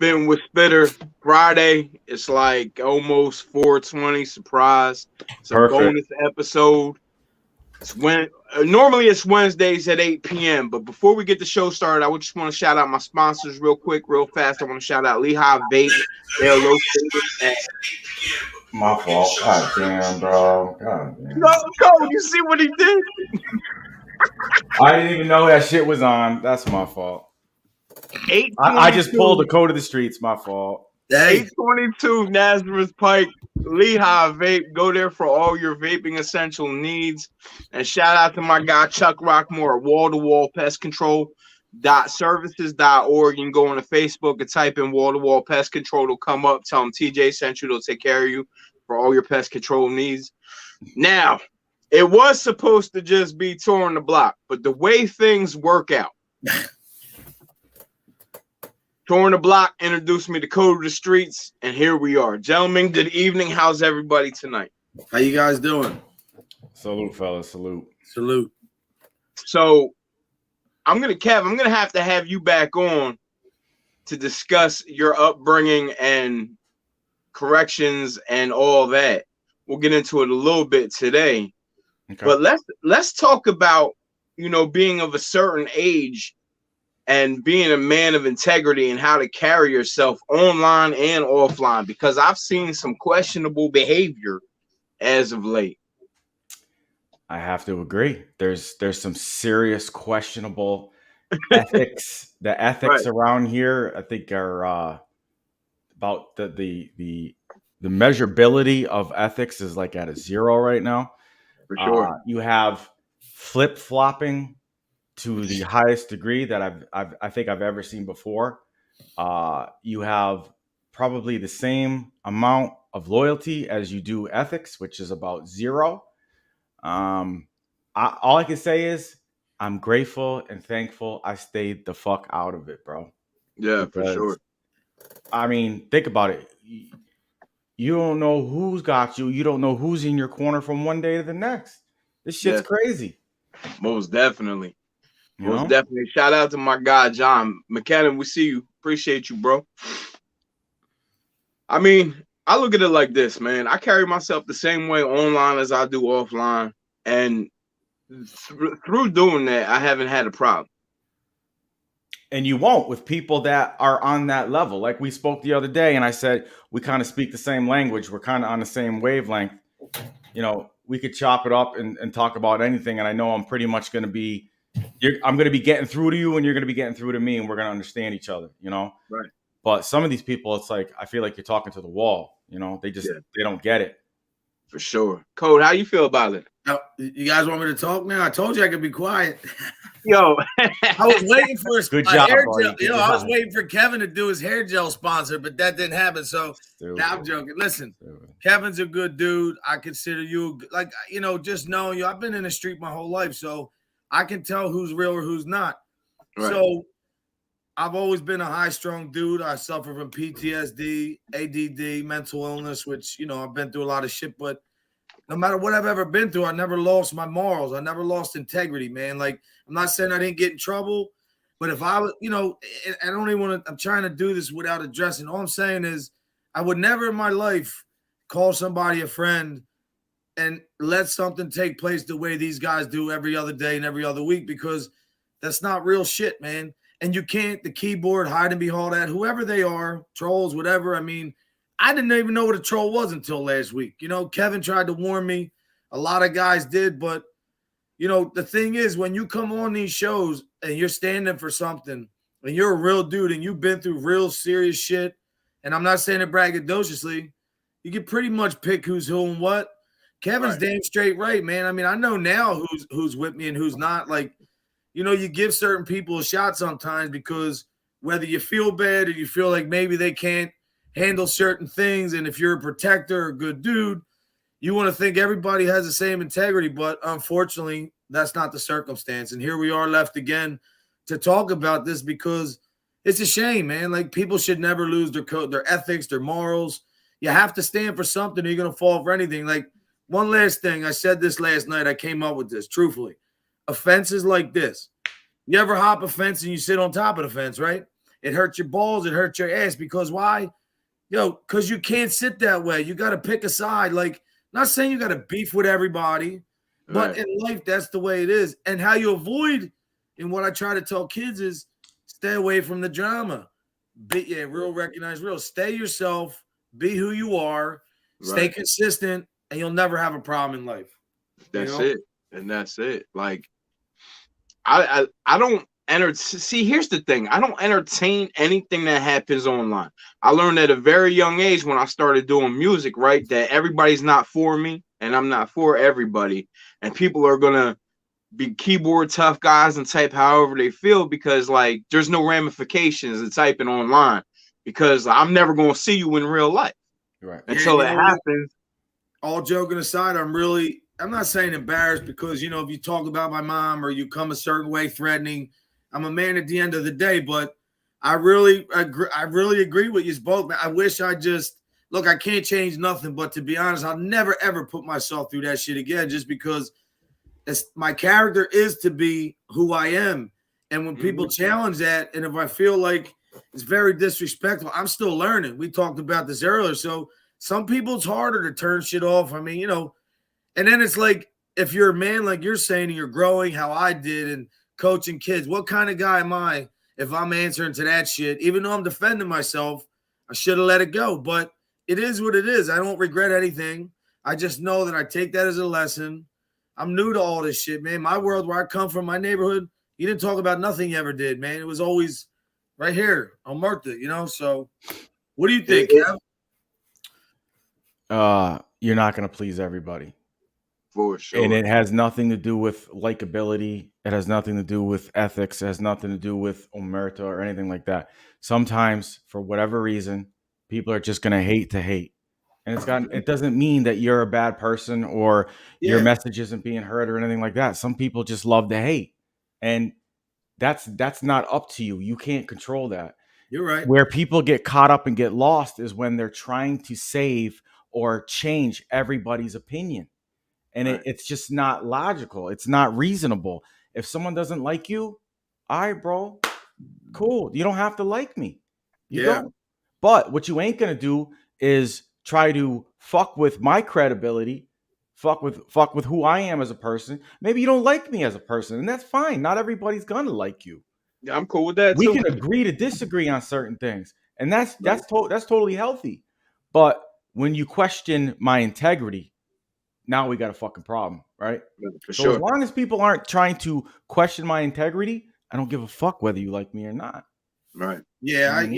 Spittin with Spitter Friday. It's like almost 420. Surprise! It's a Perfect. bonus episode. It's when normally it's Wednesdays at 8 p.m. But before we get the show started, I would just want to shout out my sponsors real quick, real fast. I want to shout out Lehigh Vape. They're located at. My fault. God damn, bro. God damn. No, Cole, you see what he did? I didn't even know that shit was on. That's my fault. 822. I just pulled the code of the streets. My fault. 822 Nazareth Pike, Lehigh Vape. Go there for all your vaping essential needs. And shout out to my guy Chuck Rockmore at Wall to Wall Pest Control. .services.org. You can go on to Facebook and type in Wall to Wall Pest Control. It'll come up. Tell them TJ sent you. They'll take care of you for all your pest control needs. Now, it was supposed to just be touring the block, but the way things work out, touring the block introduced me to Code of the Streets, and here we are. Gentlemen, good evening. How's everybody tonight? How you guys doing? Salute, fellas. Salute. Salute. So, I'm gonna have to have you back on to discuss your upbringing and corrections and all that. We'll get into it a little bit today. Okay. But let's talk about, being of a certain age and being a man of integrity and how to carry yourself online and offline, because I've seen some questionable behavior as of late. I have to agree. There's some serious questionable ethics. The ethics around here, I think, are about the measurability of ethics is like at a 0 right now. For sure. You have flip-flopping to the highest degree that I think I've ever seen before. You have probably the same amount of loyalty as you do ethics, which is about 0. All I can say is I'm grateful and thankful I stayed the fuck out of it, bro. Yeah, because, for sure. I mean, think about it. You don't know who's got you. You don't know who's in your corner from one day to the next. This shit's crazy. Most definitely. Most definitely. Shout out to my guy, John McKenna. We see you. Appreciate you, bro. I mean, I look at it like this, man. I carry myself the same way online as I do offline. And through doing that, I haven't had a problem. And you won't with people that are on that level. Like we spoke the other day, and I said, we kind of speak the same language. We're kind of on the same wavelength. We could chop it up and talk about anything. And I know I'm pretty much going to be, I'm going to be getting through to you, and you're going to be getting through to me, and we're going to understand each other, Right. But some of these people, it's like, I feel like you're talking to the wall, they just, they don't get it. For sure. Code, how you feel about it? You guys want me to talk now? I told you I could be quiet. Yo, I was waiting for good job, hair buddy. gel. I was waiting for Kevin to do his hair gel sponsor, but that didn't happen. So now I'm joking. Listen, Kevin's a good dude. I consider you just knowing you. I've been in the street my whole life, so I can tell who's real or who's not. Right. So I've always been a high-strung dude. I suffer from PTSD, ADD, mental illness, which, I've been through a lot of shit. But no matter what I've ever been through, I never lost my morals. I never lost integrity, man. Like, I'm not saying I didn't get in trouble, but if I was, I don't even want to, I'm trying to do this without addressing. All I'm saying is I would never in my life call somebody a friend and let something take place the way these guys do every other day and every other week, because that's not real shit, man. And you can't, the keyboard, hide and behold at whoever they are, trolls, whatever. I mean, I didn't even know what a troll was until last week. Kevin tried to warn me. A lot of guys did. But, the thing is, when you come on these shows and you're standing for something and you're a real dude and you've been through real serious shit, and I'm not saying it braggadociously, you can pretty much pick who's who and what. Kevin's damn straight right, man. I mean, I know now who's with me and who's not. Like, you give certain people a shot sometimes because whether you feel bad or you feel like maybe they can't handle certain things, and if you're a protector or a good dude, you want to think everybody has the same integrity, but unfortunately, that's not the circumstance. And here we are left again to talk about this because it's a shame, man. Like, people should never lose their code, their ethics, their morals. You have to stand for something or you're going to fall for anything. Like, one last thing. I said this last night. I came up with this, truthfully. Offenses like this. You ever hop a fence and you sit on top of the fence, right? it hurts your balls, it hurts your ass. Because why? Because you can't sit that way. You got to pick a side. Like, not saying you got to beef with everybody, but in life, that's the way it is. And how you avoid, and what I try to tell kids is stay away from the drama. Real, recognize real. Stay yourself. Be who you are. Stay consistent, and you'll never have a problem in life. That's it. And that's it. Like, I don't see, here's the thing. I don't entertain anything that happens online. I learned at a very young age when I started doing music, right, that everybody's not for me and I'm not for everybody. And people are gonna be keyboard tough guys and type however they feel, because like there's no ramifications in typing online, because I'm never gonna see you in real life. Right. Until it happens. All joking aside, I'm not saying embarrassed, because, if you talk about my mom or you come a certain way threatening, I'm a man at the end of the day. But I really agree with you both, man. I wish I can't change nothing, but to be honest, I'll never, ever put myself through that shit again, just because my character is to be who I am. And when people challenge that, and if I feel like it's very disrespectful, I'm still learning. We talked about this earlier. So some people, it's harder to turn shit off. I mean, and then it's like, if you're a man, like you're saying, and you're growing how I did and coaching kids, what kind of guy am I if I'm answering to that shit? Even though I'm defending myself, I should have let it go. But it is what it is. I don't regret anything. I just know that I take that as a lesson. I'm new to all this shit, man. My world, where I come from, my neighborhood, you didn't talk about nothing you ever did, man. It was always right here on Murtha, So what do you think, Kev? You're not going to please everybody. For sure. And it has nothing to do with likability. It has nothing to do with ethics. It has nothing to do with omerta or anything like that. Sometimes, for whatever reason, people are just going to hate. And it doesn't mean that you're a bad person or your message isn't being heard or anything like that. Some people just love to hate. And that's not up to you. You can't control that. You're right. Where people get caught up and get lost is when they're trying to save or change everybody's opinion. And it's just not logical. It's not reasonable. If someone doesn't like you, all right, bro, cool. You don't have to like me. You don't. But what you ain't going to do is try to fuck with my credibility, fuck with who I am as a person. Maybe you don't like me as a person, and that's fine. Not everybody's going to like you. Yeah, I'm cool with that we too. We can agree to disagree on certain things, and that's totally healthy. But when you question my integrity, now we got a fucking problem, right? Yeah, for so sure. As long as people aren't trying to question my integrity, I don't give a fuck whether you like me or not. Right. Yeah, I'm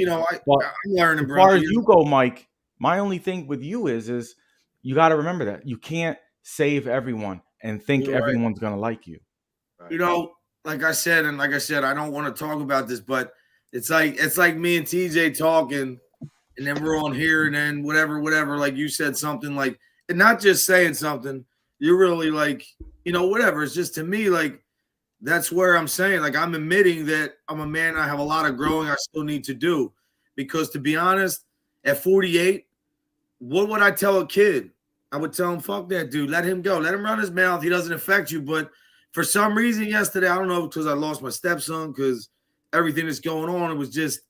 learning, bro. As far as you go, Mike, my only thing with you is you got to remember that you can't save everyone and think everyone's going to like you. Right. Like I said, I don't want to talk about this, but it's like me and TJ talking, and then we're on here, and then whatever, like you said something like, and not just saying something, you're really like, whatever. It's just, to me, like, that's where I'm saying, like, I'm admitting that I'm a man. I have a lot of growing I still need to do, because to be honest, at 48, what would I tell a kid? I would tell him, fuck that dude. Let him go. Let him run his mouth. He doesn't affect you. But for some reason yesterday, I don't know, because I lost my stepson, because everything that's going on, it was just,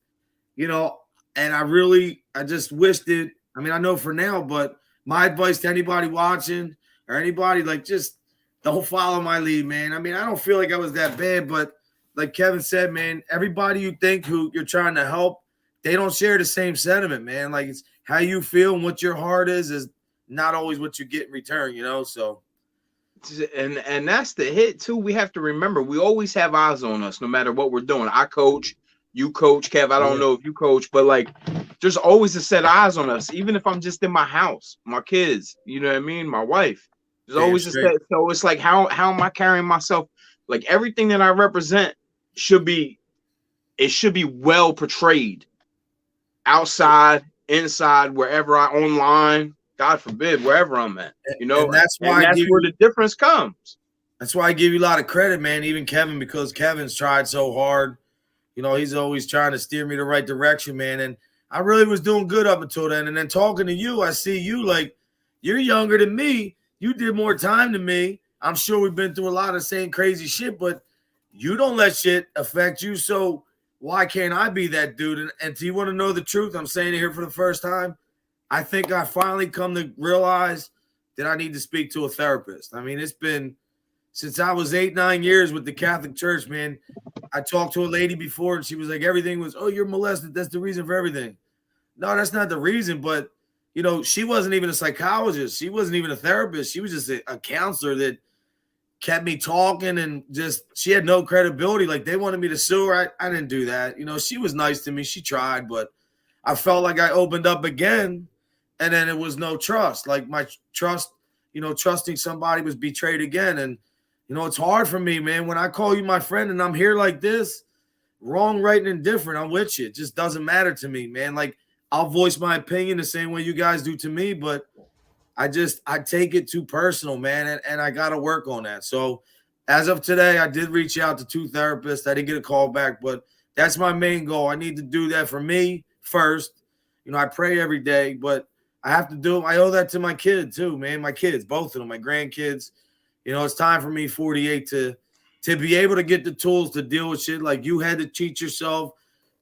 and I just wished it. I mean, I know for now, but my advice to anybody watching or anybody, like, just don't follow my lead, man. I mean, I don't feel like I was that bad, but like Kevin said, man, everybody you think who you're trying to help, they don't share the same sentiment, man. Like, it's how you feel and what your heart is not always what you get in return, so. And that's the hit too. We have to remember, we always have eyes on us no matter what we're doing. I coach, you coach, Kev. I don't know if you coach, but like, there's always a set of eyes on us, even if I'm just in my house, my kids, you know what I mean? My wife. There's always a set. So it's like, how am I carrying myself? Like, everything that I represent should be well portrayed outside, inside, wherever online, God forbid, wherever I'm at, And that's where the difference comes. That's why I give you a lot of credit, man. Even Kevin, because Kevin's tried so hard. He's always trying to steer me the right direction, man. And I really was doing good up until then. And then talking to you, I see you, like, you're younger than me. You did more time than me. I'm sure we've been through a lot of the same crazy shit, but you don't let shit affect you. So why can't I be that dude? And do you want to know the truth? I'm saying it here for the first time. I think I finally come to realize that I need to speak to a therapist. I mean, it's been since I was 8-9 years with the Catholic Church, man. I talked to a lady before and she was like, everything was, oh, you're molested. That's the reason for everything. No, that's not the reason. But, you know, she wasn't even a psychologist. She wasn't even a therapist. She was just a counselor that kept me talking and just, she had no credibility. Like they wanted me to sue her. I didn't do that. You know, she was nice to me. She tried, but I felt like I opened up again and then it was no trust. Like my trust, you know, trusting somebody was betrayed again. And, you know, it's hard for me, man. When I call you my friend and I'm here like this, wrong, right, and indifferent, I'm with you. It just doesn't matter to me, man. Like I'll voice my opinion the same way you guys do to me, but I take it too personal, man, and I got to work on that. So as of today, I did reach out to 2 therapists. I didn't get a call back, but that's my main goal. I need to do that for me first. You know, I pray every day, but I have to do it. I owe that to my kid too, man. My kids, both of them, my grandkids. You know, it's time for me, 48, to be able to get the tools to deal with shit like you had to teach yourself.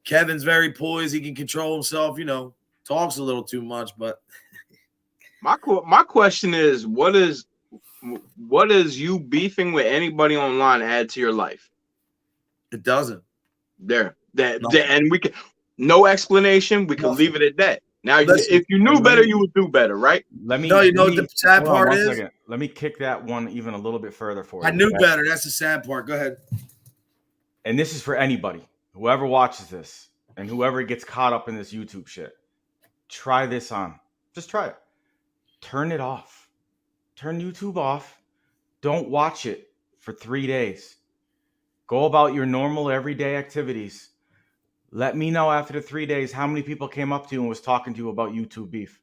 Kevin's very poised. He can control himself, you know, talks a little too much, but my question is, what is you beefing with anybody online add to your life? It doesn't. And we can no explanation. We can leave it at that. Now, if you knew better, you would do better, right? What the sad part is? Second. Let me kick that one even a little bit further for you. I knew better. That's the sad part. Go ahead. And this is for anybody, whoever watches this and whoever gets caught up in this YouTube shit. Try this on. Just try it. Turn it off. Turn YouTube off. Don't watch it for 3 days. Go about your normal everyday activities. Let me know after the 3 days how many people came up to you and was talking to you about YouTube beef.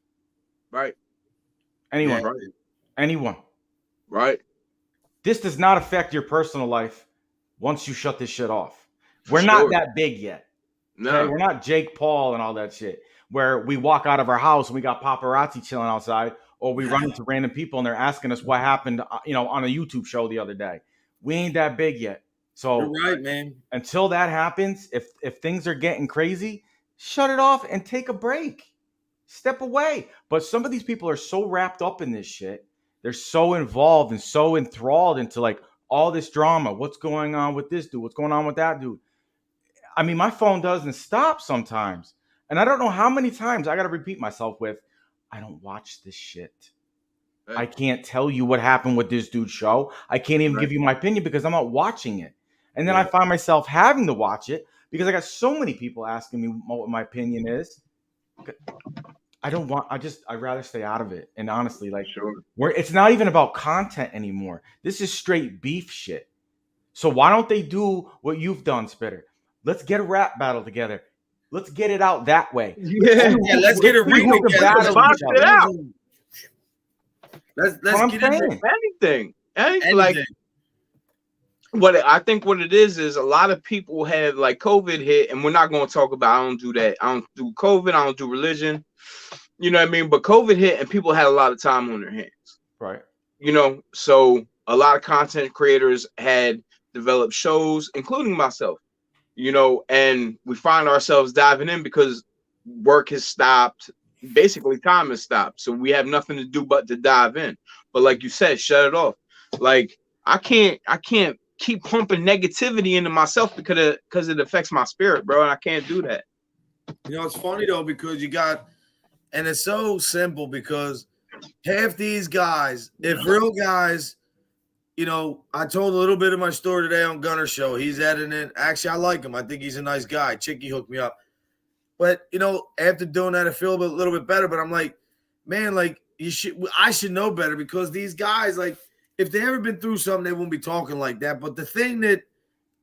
Right. Anyone. Yeah, right. Anyone. Right. This does not affect your personal life once you shut this shit off. We're not that big yet. No. Okay? We're not Jake Paul and all that shit where we walk out of our house and we got paparazzi chilling outside, or we run into random people and they're asking us what happened, you know, on a YouTube show the other day. We ain't that big yet. So you're right, man. Until that happens, if things are getting crazy, shut it off and take a break. Step away. But some of these people are so wrapped up in this shit. They're so involved and so enthralled into like all this drama. What's going on with this dude? What's going on with that dude? I mean, my phone doesn't stop sometimes. And I don't know how many times I got to repeat myself with, I don't watch this shit. Right. I can't tell you what happened with this dude's show. I can't even give you my opinion because I'm not watching it. And then I find myself having to watch it because I got so many people asking me what my opinion is. I'd rather stay out of it. And honestly, like, it's not even about content anymore. This is straight beef shit. So why don't they do what you've done, Spitter? Let's get a rap battle together. Let's get it out that way. Yeah, let's get a ring together. Let's get anything. Like, what it is a lot of people have, like, COVID hit, and we're not going to talk about, I don't do that. I don't do COVID. I don't do religion. You know what I mean? But COVID hit and people had a lot of time on their hands. Right. You know, so a lot of content creators had developed shows, including myself, you know, and we find ourselves diving in because work has stopped. Basically, time has stopped. So we have nothing to do but to dive in. But like you said, shut it off. Like, I can't keep pumping negativity into myself because it affects my spirit, bro. And I can't do that. You know, it's funny though, because and it's so simple, because half these guys, if real guys, you know, I told a little bit of my story today on Gunner's show. He's editing it. Actually, I like him. I think he's a nice guy. Chicky hooked me up. But, you know, after doing that, I feel a little bit better. But I'm like, man, like, I should know better, because these guys, like, if they ever been through something, they won't be talking like that. But the thing that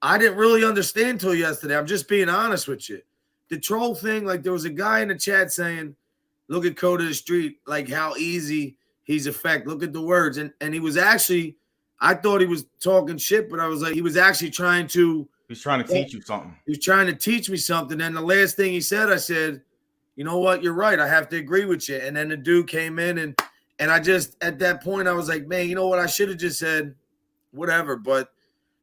I didn't really understand till yesterday, I'm just being honest with you. The troll thing, like, there was a guy in the chat saying, look at Code of the Street, like how easy he's affect. Look at the words. And he was actually, I thought he was talking shit, but I was like, he was actually trying to. He's trying to teach you something. He was trying to teach me something. And the last thing he said, I said, you know what? You're right. I have to agree with you. And then the dude came in and I just, at that point, I was like, man, you know what? I should have just said whatever. But,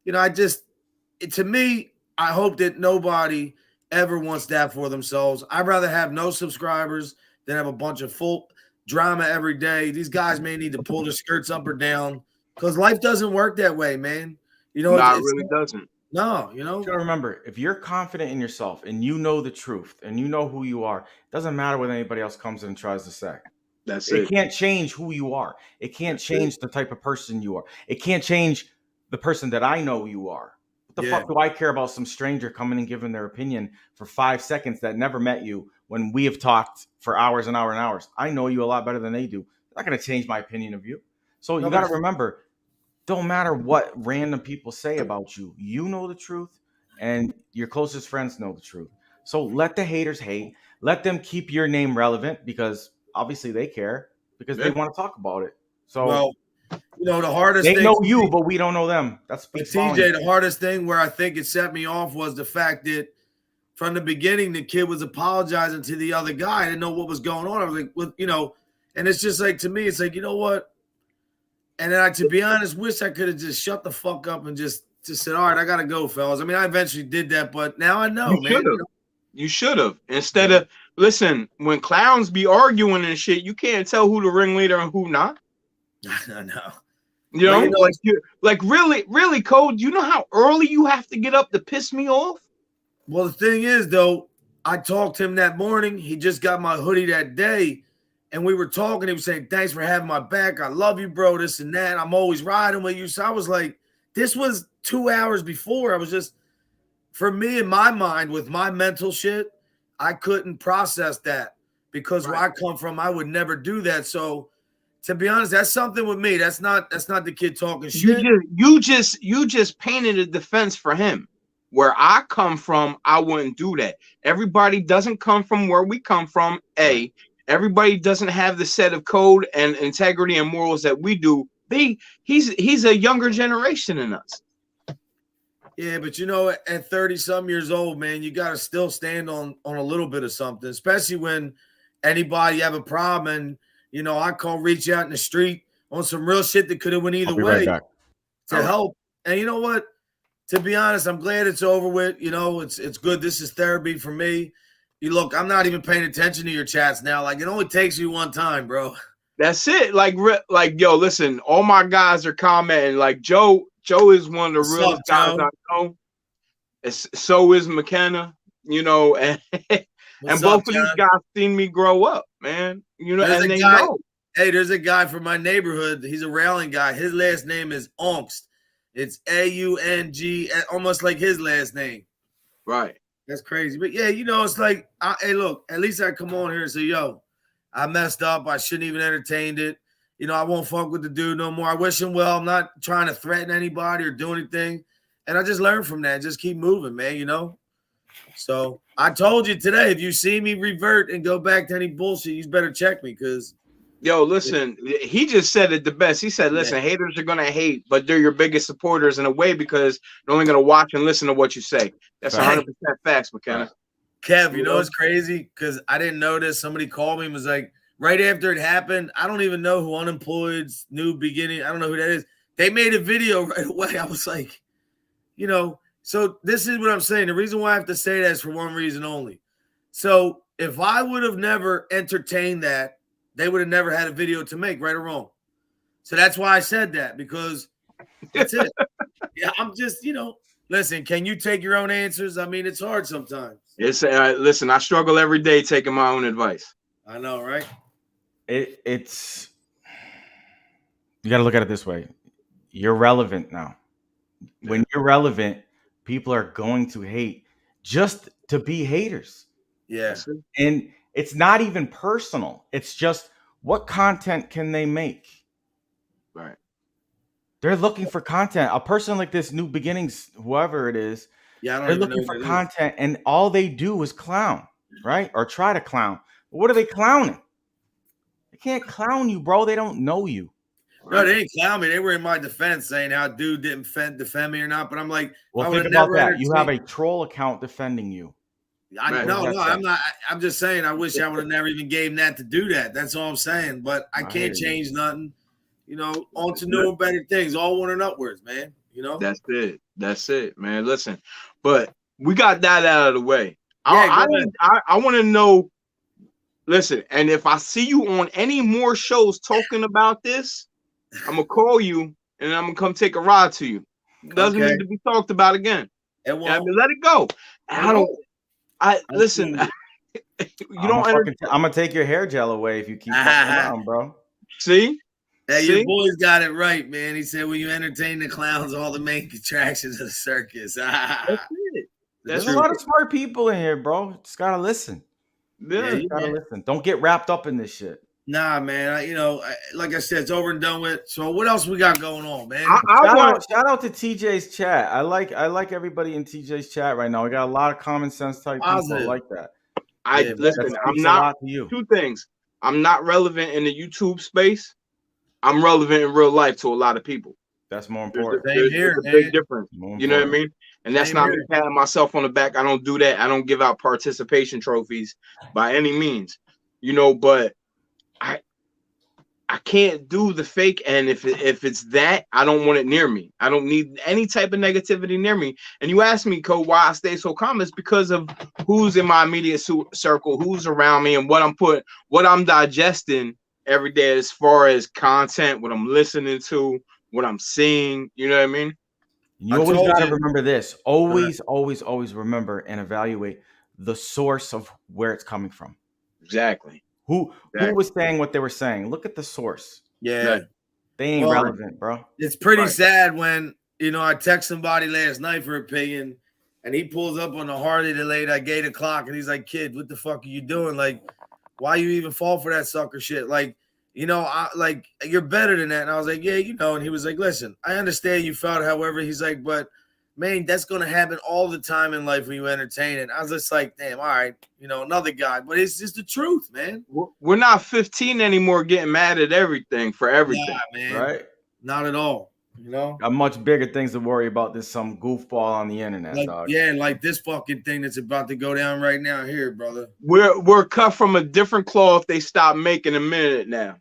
you know, to me, I hope that nobody ever wants that for themselves. I'd rather have no subscribers than have a bunch of full drama every day. These guys may need to pull their skirts up or down because life doesn't work that way, man. You know, it really doesn't. No, you know. You gotta remember, if you're confident in yourself and you know the truth and you know who you are, it doesn't matter what anybody else comes in and tries to say. That's it. It can't change who you are. It can't change the type of person you are. It can't change the person that I know you are. What the fuck do I care about some stranger coming and giving their opinion for 5 seconds that never met you when we have talked for hours and hours and hours? I know you a lot better than they do. I'm not going to change my opinion of you. So you got to remember, don't matter what random people say about you. You know the truth, and your closest friends know the truth. So let the haters hate. Let them keep your name relevant because obviously they care because they want to talk about it. So, well, you know, the hardest they thing know you, but we don't know them. That's TJ. The hardest thing where I think it set me off was the fact that from the beginning, the kid was apologizing to the other guy. I didn't know what was going on. I was like, well, you know, and it's just like, to me, it's like, you know what? And then to be honest, wish I could have just shut the fuck up and just said, all right, I got to go, fellas. I mean, I eventually did that, but now I know, man. You should have. Instead of, listen, when clowns be arguing and shit, you can't tell who the ringleader and who not. I know. You know, like really, Code, you know how early you have to get up to piss me off? Well, the thing is, though, I talked to him that morning. He just got my hoodie that day. And we were talking. He was saying, thanks for having my back. I love you, bro, this and that. I'm always riding with you. So I was like, this was 2 hours before. I was just, for me, in my mind, with my mental shit, I couldn't process that because where I come from, I would never do that. So to be honest, that's something with me. That's not the kid talking shit. You just painted a defense for him. Where I come from, I wouldn't do that. Everybody doesn't come from where we come from, A. Everybody doesn't have the set of code and integrity and morals that we do. He's a younger generation than us. Yeah, but you know, at 30-some years old, man, you got to still stand on a little bit of something, especially when anybody have a problem and, you know, I call reach out in the street on some real shit that could have went either way to help. And you know what? To be honest, I'm glad it's over with. You know, it's good. This is therapy for me. You look, I'm not even paying attention to your chats now. Like, it only takes you one time, bro. That's it. Like, yo, listen, all my guys are commenting. Like, Joe is one of the realest guys I know. So is McKenna, you know, and both of these guys seen me grow up, man. You know, and they know. Hey, there's a guy from my neighborhood. He's a railing guy. His last name is Ongst. It's A-U-N-G, almost like his last name. Right. That's crazy. But yeah, you know, it's like, hey, look, at least I come on here and say, yo, I messed up. I shouldn't even entertained it. You know, I won't fuck with the dude no more. I wish him well. I'm not trying to threaten anybody or do anything. And I just learned from that. Just keep moving, man, you know? So I told you today, if you see me revert and go back to any bullshit, you better check me because. Yo, listen, he just said it the best. He said, listen, haters are going to hate, but they're your biggest supporters in a way because they're only going to watch and listen to what you say. That's 100% facts, McKenna. Kev, you know what's crazy? Because I didn't notice. Somebody called me and was like, right after it happened, I don't even know who Unemployed's New Beginning, I don't know who that is. They made a video right away. I was like, you know, so this is what I'm saying. The reason why I have to say that is for one reason only. So if I would have never entertained that, they would have never had a video to make, right or wrong. So that's why I said that, because that's it. Yeah, I'm just, you know, listen, can you take your own answers? I mean, it's hard sometimes. It's listen, I struggle every day taking my own advice. I know, right? It's you got to look at it this way. You're relevant now. Yeah. When you're relevant, people are going to hate just to be haters. Yeah. And it's not even personal. It's just what content can they make? Right. They're looking for content. A person like this New Beginnings, whoever it is, they're looking for content, and all they do is clown, right? Or try to clown. But what are they clowning? They can't clown you, bro. They don't know you. No, they didn't clown me. They were in my defense saying how dude didn't defend me or not. But I'm like, well, think about that. You have a troll account defending you. No, I'm not. I'm just saying I wish I would have never even gave him that to do that. That's all I'm saying. But I can't change nothing. You know, on to new and better things, all one and upwards, man. You know? That's it. That's it, man. Listen, but we got that out of the way. Yeah, I want to know. Listen, and if I see you on any more shows talking about this, I'm gonna call you and I'm gonna come take a ride to you. Doesn't need to be talked about again. I mean, let it go. Listen. You don't. I'm gonna take your hair gel away if you keep fucking around, bro. See. Hey, your boy's got it right, man. He said, "When you entertain the clowns, all the main attractions of the circus." That's it. There's a lot of smart people in here, bro. Just gotta listen. Yeah, you gotta listen. Don't get wrapped up in this shit. Nah, man. Like I said, it's over and done with. So what else we got going on, man? Shout out to TJ's chat. I like everybody in TJ's chat right now. We got a lot of common sense type people like that. Listen. I'm not. Two things. I'm not relevant in the YouTube space. I'm relevant in real life to a lot of people. That's more important. There's a big difference. You know what I mean? And that's not me patting myself on the back. I don't do that. I don't give out participation trophies by any means. But I can't do the fake. And if it's that, I don't want it near me. I don't need any type of negativity near me. And you ask me, Cole, why I stay so calm? It's because of who's in my immediate circle, who's around me, and what I'm digesting every day as far as content, what I'm listening to, what I'm seeing. You know what I mean? You always got to remember this. Always remember and evaluate the source of where it's coming from. Exactly. Who was saying what they were saying? Look at the source. Yeah. They ain't relevant, bro. It's pretty sad when, I text somebody last night for opinion and he pulls up on the Harley delayed at 8 o'clock and he's like, "Kid, what the fuck are you doing? Like, why you even fall for that sucker shit? Like, you're better than that." And I was like, "Yeah, and he was like, "Listen, I understand you felt however." He's like, "But man, that's going to happen all the time in life when you entertain it." I was just like, damn, all right, another guy. But it's just the truth, man. We're not 15 anymore getting mad at everything for everything. Yeah, man. Right? Not at all. Got much bigger things to worry about than some goofball on the internet, dog. Yeah, like this fucking thing that's about to go down right now here, brother. We're cut from a different cloth. They stopped making a minute now.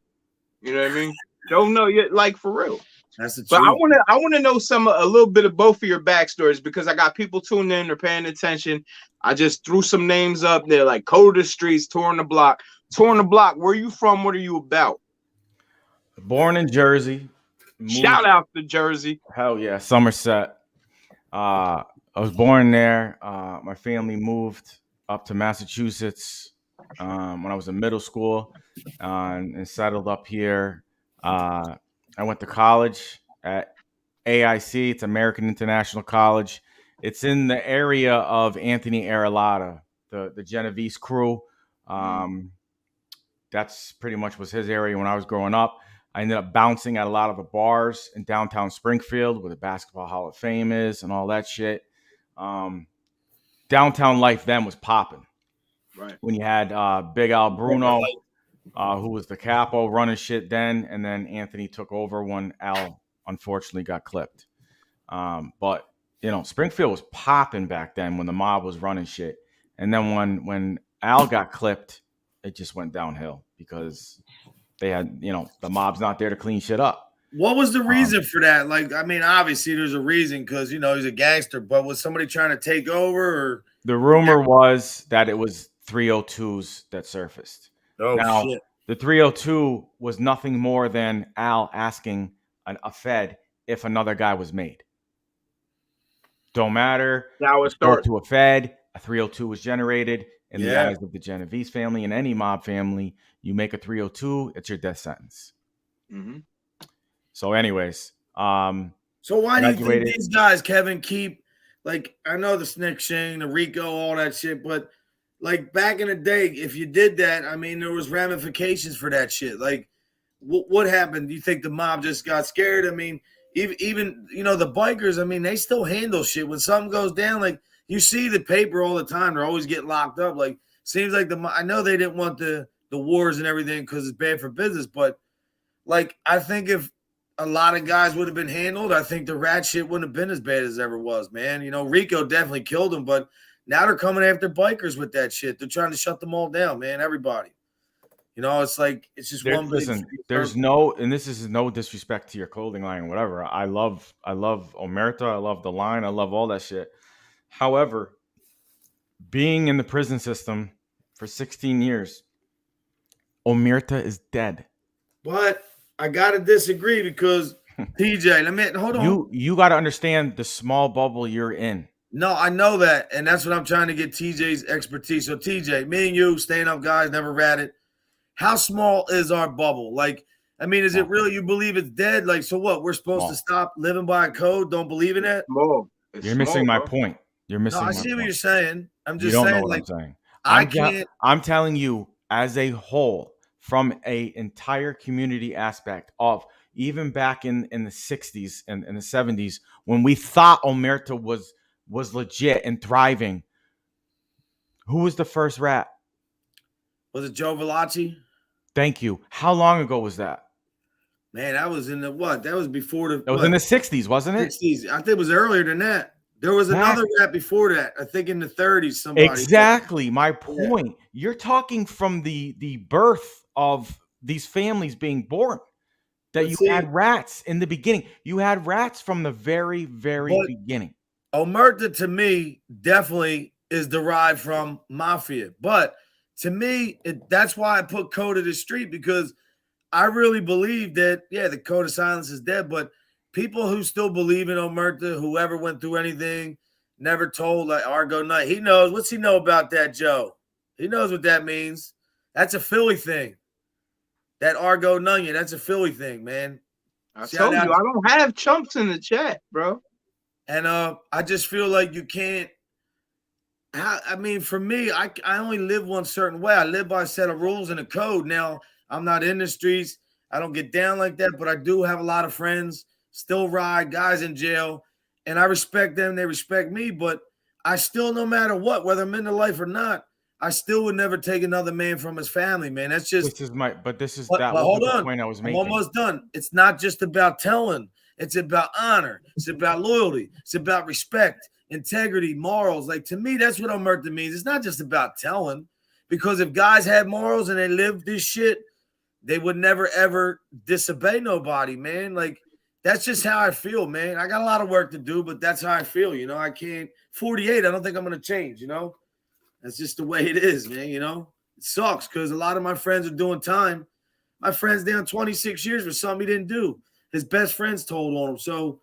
You know what I mean? Don't know yet, like for real. That's the truth. But I want to know a little bit of both of your backstories because I got people tuning in, they're paying attention. I just threw some names up there like Code of the Streets, Touring the Block. Touring the Block, where are you from? What are you about? Born in Jersey. Shout out to Jersey. Hell yeah, Somerset. I was born there. My family moved up to Massachusetts when I was in middle school and settled up here. I went to college at AIC. It's American International College. It's in the area of Anthony Aralata, the Genovese crew. That's pretty much was his area when I was growing up. I ended up bouncing at a lot of the bars in downtown Springfield where the Basketball Hall of Fame is and all that shit. Downtown life then was popping. Right. When you had Big Al Bruno, who was the capo running shit then, and then Anthony took over when Al unfortunately got clipped. But Springfield was popping back then when the mob was running shit, and then when Al got clipped, it just went downhill because they had the mob's not there to clean shit up. What was the reason for that? Like, I mean, obviously there's a reason because he's a gangster, but was somebody trying to take over? Or the rumor was that it was 302s that surfaced. Oh, shit. The 302 was nothing more than Al asking a Fed if another guy was made. Don't matter. Now it starts to a Fed. A 302 was generated in the eyes of the Genovese family and any mob family. You make a 302, it's your death sentence. Mm-hmm. So, anyways, so why do you think these guys, Kevin, keep I know the Snick Shane, the Rico, all that shit, but back in the day, if you did that, I mean, there was ramifications for that shit. What happened? Do you think the mob just got scared? I mean, even the bikers, I mean, they still handle shit. When something goes down, you see the paper all the time. They're always getting locked up. Seems like I know they didn't want the wars and everything because it's bad for business, but I think if a lot of guys would have been handled, I think the rat shit wouldn't have been as bad as it ever was, man. Rico definitely killed him, but now they're coming after bikers with that shit. They're trying to shut them all down, man. Everybody. It's just one. Listen, there's no, and this is no disrespect to your clothing line or whatever. I love Omerta. I love the line. I love all that shit. However, being in the prison system for 16 years, Omerta is dead. But I gotta disagree because TJ, hold on. You got to understand the small bubble you're in. No, I know that, and that's what I'm trying to get TJ's expertise. So TJ, me and you, stand up guys, never ratted. How small is our bubble? Like, I mean, is it really you believe it's dead? Like, so what? We're supposed to stop living by a code? Don't believe in it? You're missing my point. You're missing. No, I see what you're saying. I'm just you don't saying, know what like, I'm saying. I can't. I'm telling you, as a whole, from a entire community aspect of even back in the 60s and the 70s, when we thought Omerta was legit and thriving, who was the first rat? Was it Joe Velocci? Thank you. How long ago was that? Man, that was in the what? That was before the. That was in the 60s, wasn't it? 60s. I think it was earlier than that. There was another rat before that. I think in the 30s. Somebody. Exactly. My point. Yeah. You're talking from the birth of these families being born. That you had rats in the beginning. You had rats from the very, very beginning. Omerta, to me, definitely is derived from mafia. But to me, that's why I put Code of the Street, because I really believe that, yeah, the Code of Silence is dead, but people who still believe in Omerta, whoever went through anything, never told, like Argo Knight, he knows. What's he know about that, Joe? He knows what that means. That's a Philly thing. That Argo Nunion, that's a Philly thing, man. I told you, I don't have chumps in the chat, bro. And I just feel like you can't. I mean, for me, I only live one certain way. I live by a set of rules and a code. Now, I'm not in the streets. I don't get down like that, but I do have a lot of friends, still ride, guys in jail, and I respect them. They respect me, but I still, no matter what, whether I'm in the life or not, I still would never take another man from his family, man. That's just this is the point I was making. I'm almost done. It's not just about telling. It's about honor. It's about loyalty. It's about respect, integrity, morals. Like, to me, that's what Omerta means. It's not just about telling, because if guys had morals and they lived this shit, they would never ever disobey nobody, man. Like, that's just how I feel, man. I got a lot of work to do, but that's how I feel. You know, I can't. 48. I don't think I'm gonna change. You know. That's just the way it is, man. You know, it sucks because a lot of my friends are doing time. My friend's down 26 years for something he didn't do. His best friends told on him. So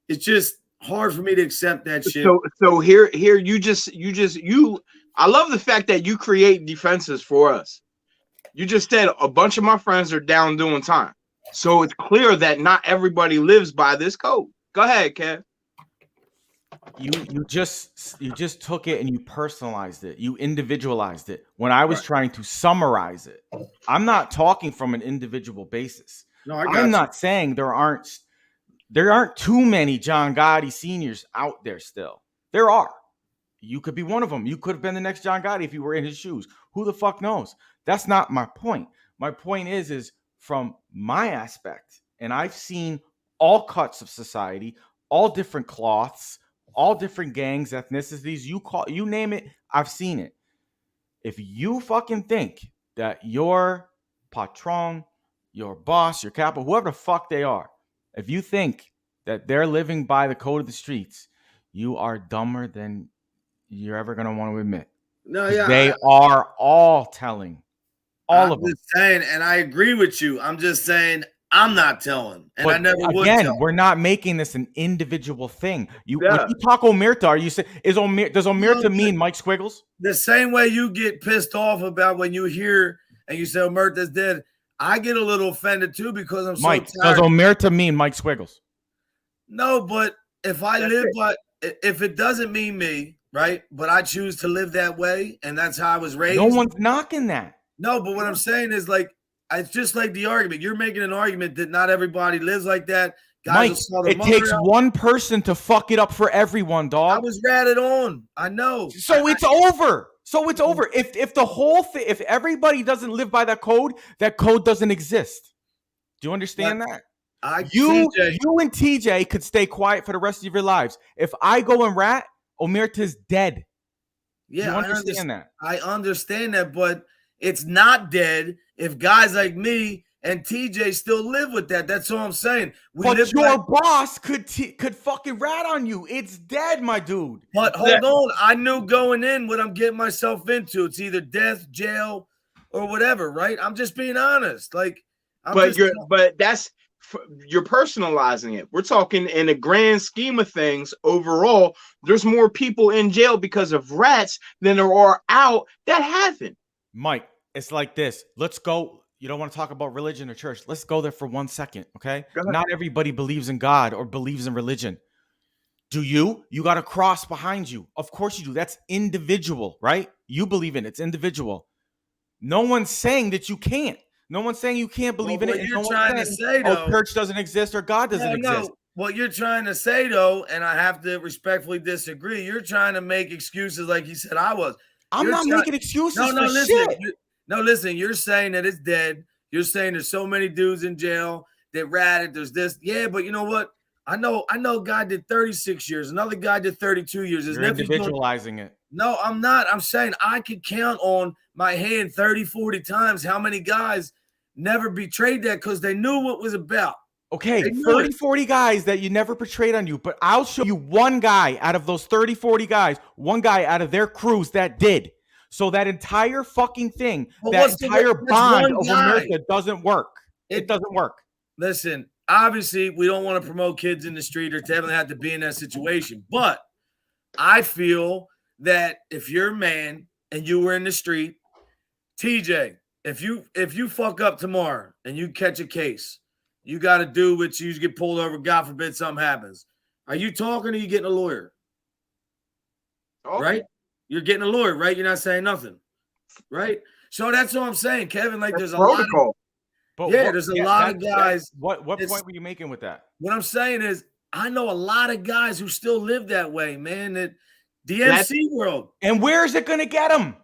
it's just hard for me to accept that shit. So here I love the fact that you create defenses for us. You just said a bunch of my friends are down doing time. So it's clear that not everybody lives by this code. Go ahead, Kev. You just took it and you personalized it. You individualized it. When I was trying to summarize it, I'm not talking from an individual basis. No, I'm not saying there aren't too many John Gotti seniors out there still. There are. You could be one of them. You could have been the next John Gotti if you were in his shoes. Who the fuck knows? That's not my point. My point is from my aspect, and I've seen all cuts of society, all different cloths, all different gangs, ethnicities, you name it, I've seen it. If you fucking think that your patron, your boss, your capo, whoever the fuck they are, if you think that they're living by the code of the streets, you are dumber than you're ever going to want to admit. No, yeah. They are all telling. All of them. I'm just saying, and I agree with you. I'm just saying, I'm not telling, and I never would. Again, we're not making this an individual thing. When you talk Omerta, are you say does Omerta mean Mike Squiggles? The same way you get pissed off about when you hear and you say Omerta's dead, I get a little offended too because I'm so tired. Does Omerta mean Mike Squiggles? No, but if it doesn't mean me, right? But I choose to live that way, and that's how I was raised. No one's knocking that. No, but what I'm saying is, like, it's just like the argument. You're making an argument that not everybody lives like that. Guys, Mike, it takes one person to fuck it up for everyone, dog. I was ratted on. I know. So it's over. So it's over. If the whole thing, if everybody doesn't live by that code doesn't exist. Do you understand that? You and TJ could stay quiet for the rest of your lives. If I go and rat, Omerta's dead. Yeah, you understand that? I understand that, but it's not dead if guys like me and TJ still live with that. That's all I'm saying. But your boss could fucking rat on you. It's dead, my dude. But hold on. I knew going in what I'm getting myself into. It's either death, jail, or whatever, right? I'm just being honest. Like, but you're personalizing it. We're talking in the grand scheme of things. Overall, there's more people in jail because of rats than there are out that haven't. Mike, it's like this. Let's go. You don't want to talk about religion or church. Let's go there for 1 second, okay? Not everybody believes in God or believes in religion. Do you? You got a cross behind you. Of course you do. That's individual, right? You believe in it. It's individual. No one's saying that you can't. No one's saying you can't believe in it. What you're trying to say, though, church doesn't exist or God doesn't exist. What you're trying to say, though, and I have to respectfully disagree, you're trying to make excuses like you said I was. I'm not making excuses for listen, shit. Listen, you're saying that it's dead. You're saying there's so many dudes in jail that ratted. There's this. Yeah, but you know what? I know a guy did 36 years. Another guy did 32 years. You're individualizing it. No, I'm not. I'm saying I could count on my hand 30, 40 times how many guys never betrayed that because they knew what it was about. Okay, 30, 40 guys that you never portrayed on you, but I'll show you one guy out of those 30, 40 guys, one guy out of their crews that did. So that entire fucking thing, that entire bond of America doesn't work. It doesn't work. Listen, obviously, we don't want to promote kids in the street or to have to be in that situation. But I feel that if you're a man and you were in the street, TJ, if you fuck up tomorrow and you catch a case, you got to do what you get pulled over. God forbid something happens. Are you talking or are you getting a lawyer? Okay. Right? You're getting a lawyer, right? You're not saying nothing, right? So that's what I'm saying, Kevin. Like, there's a protocol. There's a lot of guys. What point were you making with that? What I'm saying is, I know a lot of guys who still live that way, man. That DMC world. And where is it going to get them?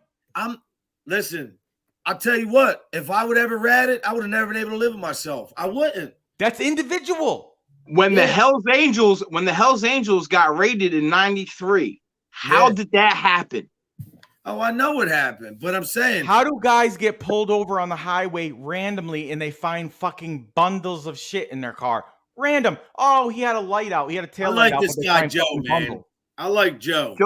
Listen, I'll tell you what. If I would ever rat it, I would have never been able to live with myself. I wouldn't. That's individual. When the Hells Angels got raided in '93. How did that happen? Oh, I know what happened, but I'm saying, how do guys get pulled over on the highway randomly and they find fucking bundles of shit in their car? Random. Oh, he had a light out. He had a tail light out. I like this guy, Joe, man. Bundle. I like Joe.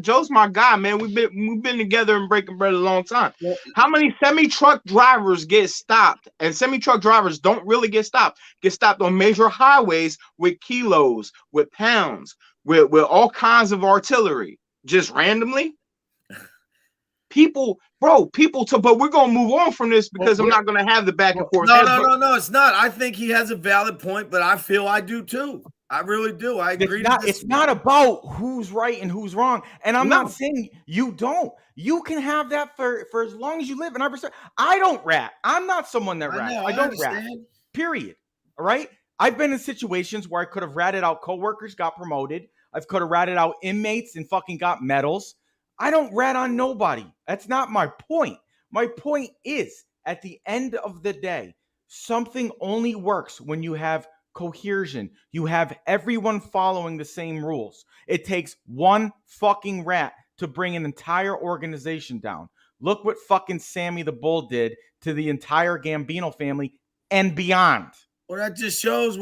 Joe's my guy, man. We've been together and breaking bread a long time. How many semi-truck drivers get stopped? And semi-truck drivers don't really get stopped. Get stopped on major highways with kilos, with pounds, with all kinds of artillery, just randomly. But we're gonna move on from this because I'm not gonna have the back and forth. No, it's not. I think he has a valid point, but I feel I do too. I really do. I agree. It's not about who's right and who's wrong. And I'm not saying you don't. You can have that for as long as you live. And I don't rat. I'm not someone that rats. I don't rat. Period. All right. I've been in situations where I could have ratted out coworkers, got promoted. I could have ratted out inmates and fucking got medals. I don't rat on nobody. That's not my point. My point is, at the end of the day, something only works when you have cohesion. You have everyone following the same rules. It takes one fucking rat to bring an entire organization down. Look what fucking Sammy the Bull did to the entire Gambino family and beyond. Well, that just shows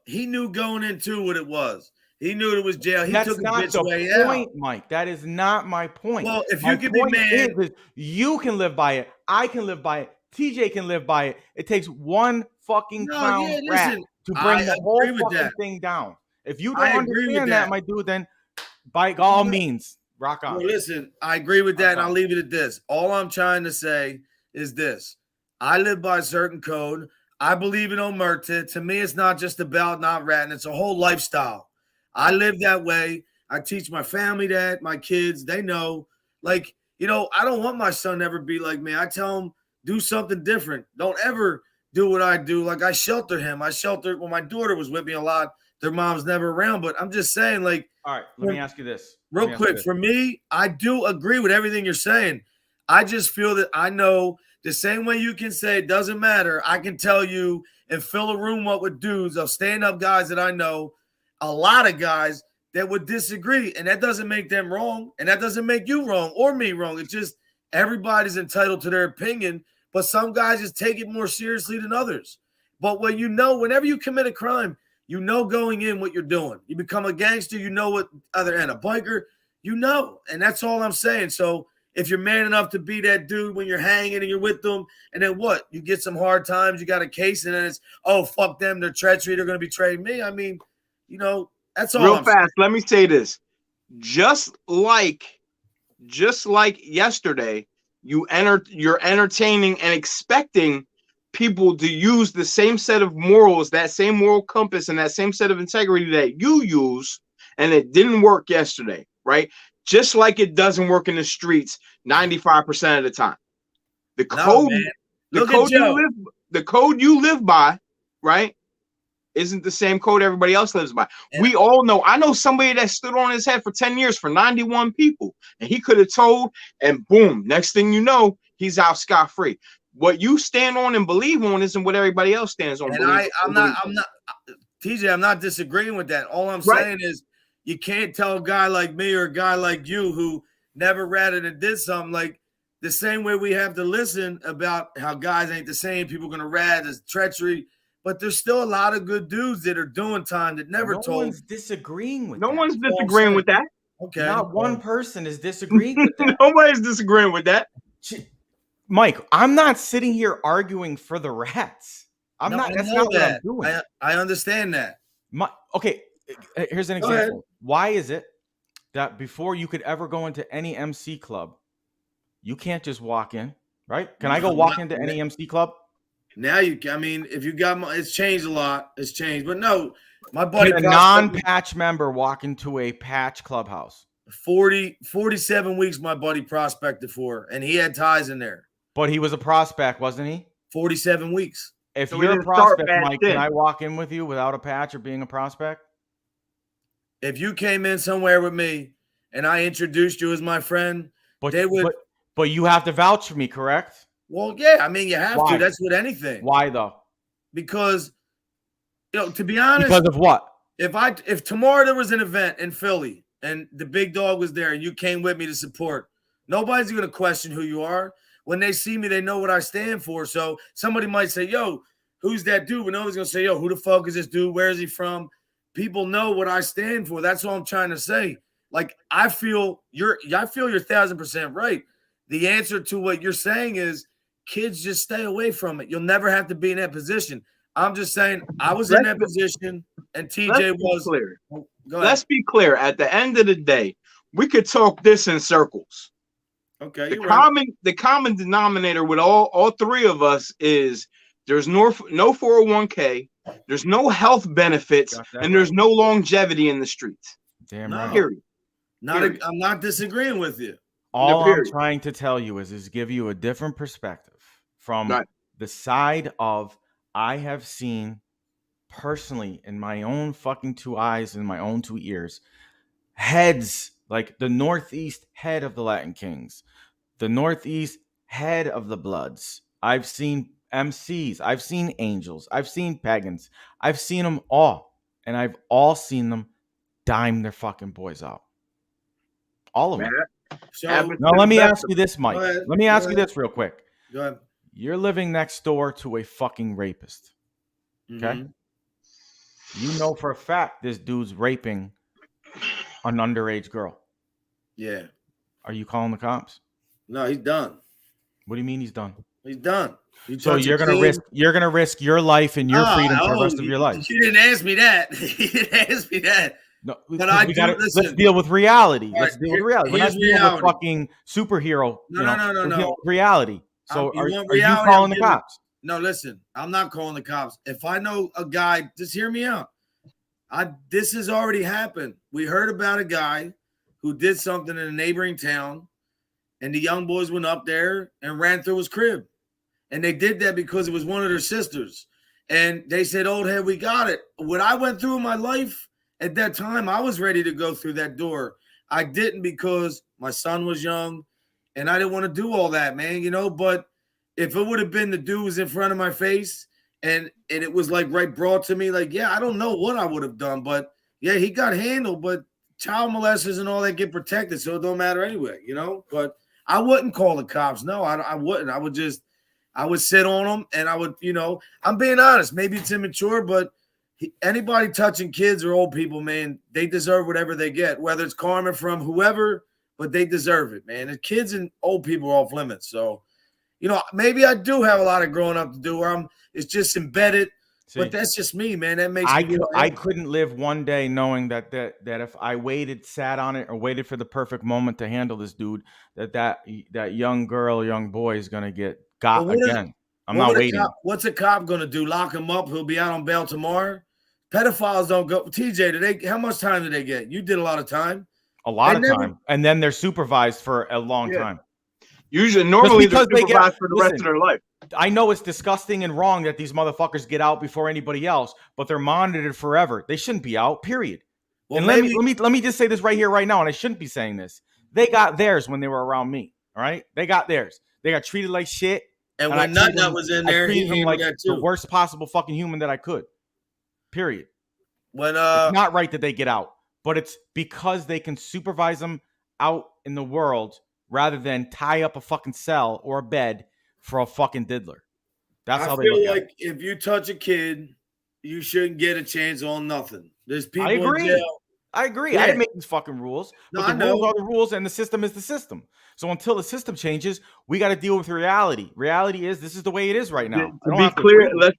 he knew going into what it was. He knew it was jail. That's took not the way point, out. Mike. That is not my point. Well, if you can be man, you can live by it. I can live by it. TJ can live by it. It takes one fucking clown rat to bring the whole fucking thing down. If you don't understand that, my dude, then by all means, rock on. Well, listen, I agree with that, and I'll leave it at this. All I'm trying to say is this. I live by a certain code. I believe in omerta. To me, it's not just about not ratting. It's a whole lifestyle. I live that way. I teach my family that, my kids, they know. I don't want my son to ever be like me. I tell him, do something different. Don't ever do what I do. Like, I sheltered him. When my daughter was with me a lot. Their mom's never around. But I'm just saying, all right, let me ask you this. Real quick, for me, I do agree with everything you're saying. I just feel that I know the same way you can say it doesn't matter. I can tell you and fill a room up with dudes of stand-up guys that I know, a lot of guys that would disagree, and that doesn't make them wrong, and that doesn't make you wrong or me wrong. It's just everybody's entitled to their opinion, but some guys just take it more seriously than others. But when whenever you commit a crime, you know going in what you're doing. You become a gangster, you know what other and a biker, you know. And that's all I'm saying. So if you're man enough to be that dude when you're hanging and you're with them, and then what? You get some hard times, you got a case, and then it's, oh, fuck them, they're treachery, they're going to betray me. I mean, that's all. Real fast, let me say this. Just like yesterday, you're entertaining and expecting people to use the same set of morals, that same moral compass, and that same set of integrity that you use, and it didn't work yesterday, right? Just like it doesn't work in the streets 95% of the time. The code you live by, right, isn't the same code everybody else lives by. We all know. I know somebody that stood on his head for 10 years for 91 people, and he could have told, and boom, next thing you know, he's out scot-free. What you stand on and believe on isn't what everybody else stands on. And I'm not, TJ, I'm not disagreeing with that. All I'm saying is you can't tell a guy like me or a guy like you who never ratted and did something, like the same way we have to listen about how guys ain't the same. People going to rat, there's treachery. But there's still a lot of good dudes that are doing time that never told. No one's disagreeing with that. No one's disagreeing with that. Okay. Not one person is disagreeing with that. Nobody's disagreeing with that. Mike, I'm not sitting here arguing for the rats. That's not what I'm doing. I understand that. Okay, here's an example. Why is it that before you could ever go into any MC club, you can't just walk in, right? Can I go walk into any MC club? Now if you got it's changed a lot. It's changed. But no, my buddy. Can a non-patch member walk into a patch clubhouse? 47 weeks my buddy prospected for, and he had ties in there. But he was a prospect, wasn't he? 47 weeks. If you're a prospect, Mike, can I walk in with you without a patch or being a prospect? If you came in somewhere with me and I introduced you as my friend, but you have to vouch for me, correct? Well, yeah, you have to. That's with anything. Why though? Because, to be honest, because of what? If tomorrow there was an event in Philly and the big dog was there and you came with me to support, nobody's going to question who you are. When they see me, they know what I stand for. So somebody might say, yo, who's that dude? But nobody's going to say, yo, who the fuck is this dude? Where is he from? People know what I stand for. That's all I'm trying to say. Like, I feel you're 1,000% right. The answer to what you're saying is kids just stay away from it. You'll never have to be in that position. I'm just saying I was in that position and TJ was. Clear. Let's be clear. At the end of the day, we could talk this in circles. Okay. The common denominator with all three of us is there's no 401k, there's no health benefits, and there's no longevity in the streets. Damn right. Period. I'm not disagreeing with you. All I'm trying to tell you is give you a different perspective from the side of I have seen personally in my own fucking 2 eyes and my own 2 ears heads, like the Northeast head of the Latin Kings, the Northeast head of the Bloods. I've seen MCs, I've seen angels, I've seen pagans, I've seen them all, and I've all seen them dime their fucking boys out. All of them. So, now let me ask you this, Mike. Let me ask you this real quick. Go ahead. You're living next door to a fucking rapist. Okay? Mm-hmm. You know for a fact this dude's raping an underage girl. Yeah. Are you calling the cops? No, he's done. What do you mean he's done? He's done. So you're gonna risk your life and your freedom for the rest of your life. You didn't ask me that. You didn't ask me that. No, but let's deal with reality. Let's deal with reality. We're not dealing with fucking superhero. No. Reality. So are you calling the cops? No, listen. I'm not calling the cops. If I know a guy, just hear me out. This has already happened. We heard about a guy who did something in a neighboring town, and the young boys went up there and ran through his crib. And they did that because it was one of their sisters. And they said, old head, we got it. What I went through in my life at that time, I was ready to go through that door. I didn't because my son was young and I didn't want to do all that, man, But if it would have been the dude was in front of my face and it was like right brought to me, like, yeah, I don't know what I would have done. But, yeah, he got handled. But child molesters and all that get protected, so it don't matter anyway, But I wouldn't call the cops. No, I wouldn't. I would sit on him, and I would, I'm being honest. Maybe it's immature, but anybody touching kids or old people, man, they deserve whatever they get, whether it's karma from whoever, but they deserve it, man. The kids and old people are off limits. So, maybe I do have a lot of growing up to do where it's just embedded. See, but that's just me, man. That makes me. I couldn't live one day knowing that if I sat on it, or waited for the perfect moment to handle this dude, that young girl, young boy is gonna get got again. I'm not waiting. What's a cop gonna do? Lock him up? He'll be out on bail tomorrow. Pedophiles don't go. TJ, how much time did they get? You did a lot of time. A lot of time, and then they're supervised for a long time. Normally they're supervised for the rest of their life. I know it's disgusting and wrong that these motherfuckers get out before anybody else, but they're monitored forever. They shouldn't be out, period. Well, and let me just say this right here, right now, and I shouldn't be saying this. They got theirs when they were around me. All right, they got theirs. They got treated like shit. And when Nut was in there, he treated them like the worst possible fucking human that I could. Period. When it's not right that they get out, but it's because they can supervise them out in the world rather than tie up a fucking cell or a bed for a fucking diddler. That's how they look at it. I feel like if you touch a kid, you shouldn't get a chance on nothing. There's people in jail. I agree. Yeah. I didn't make these fucking rules. But the rules are the rules, and the system is the system. So until the system changes, we got to deal with reality. Reality is this is the way it is right now. Let's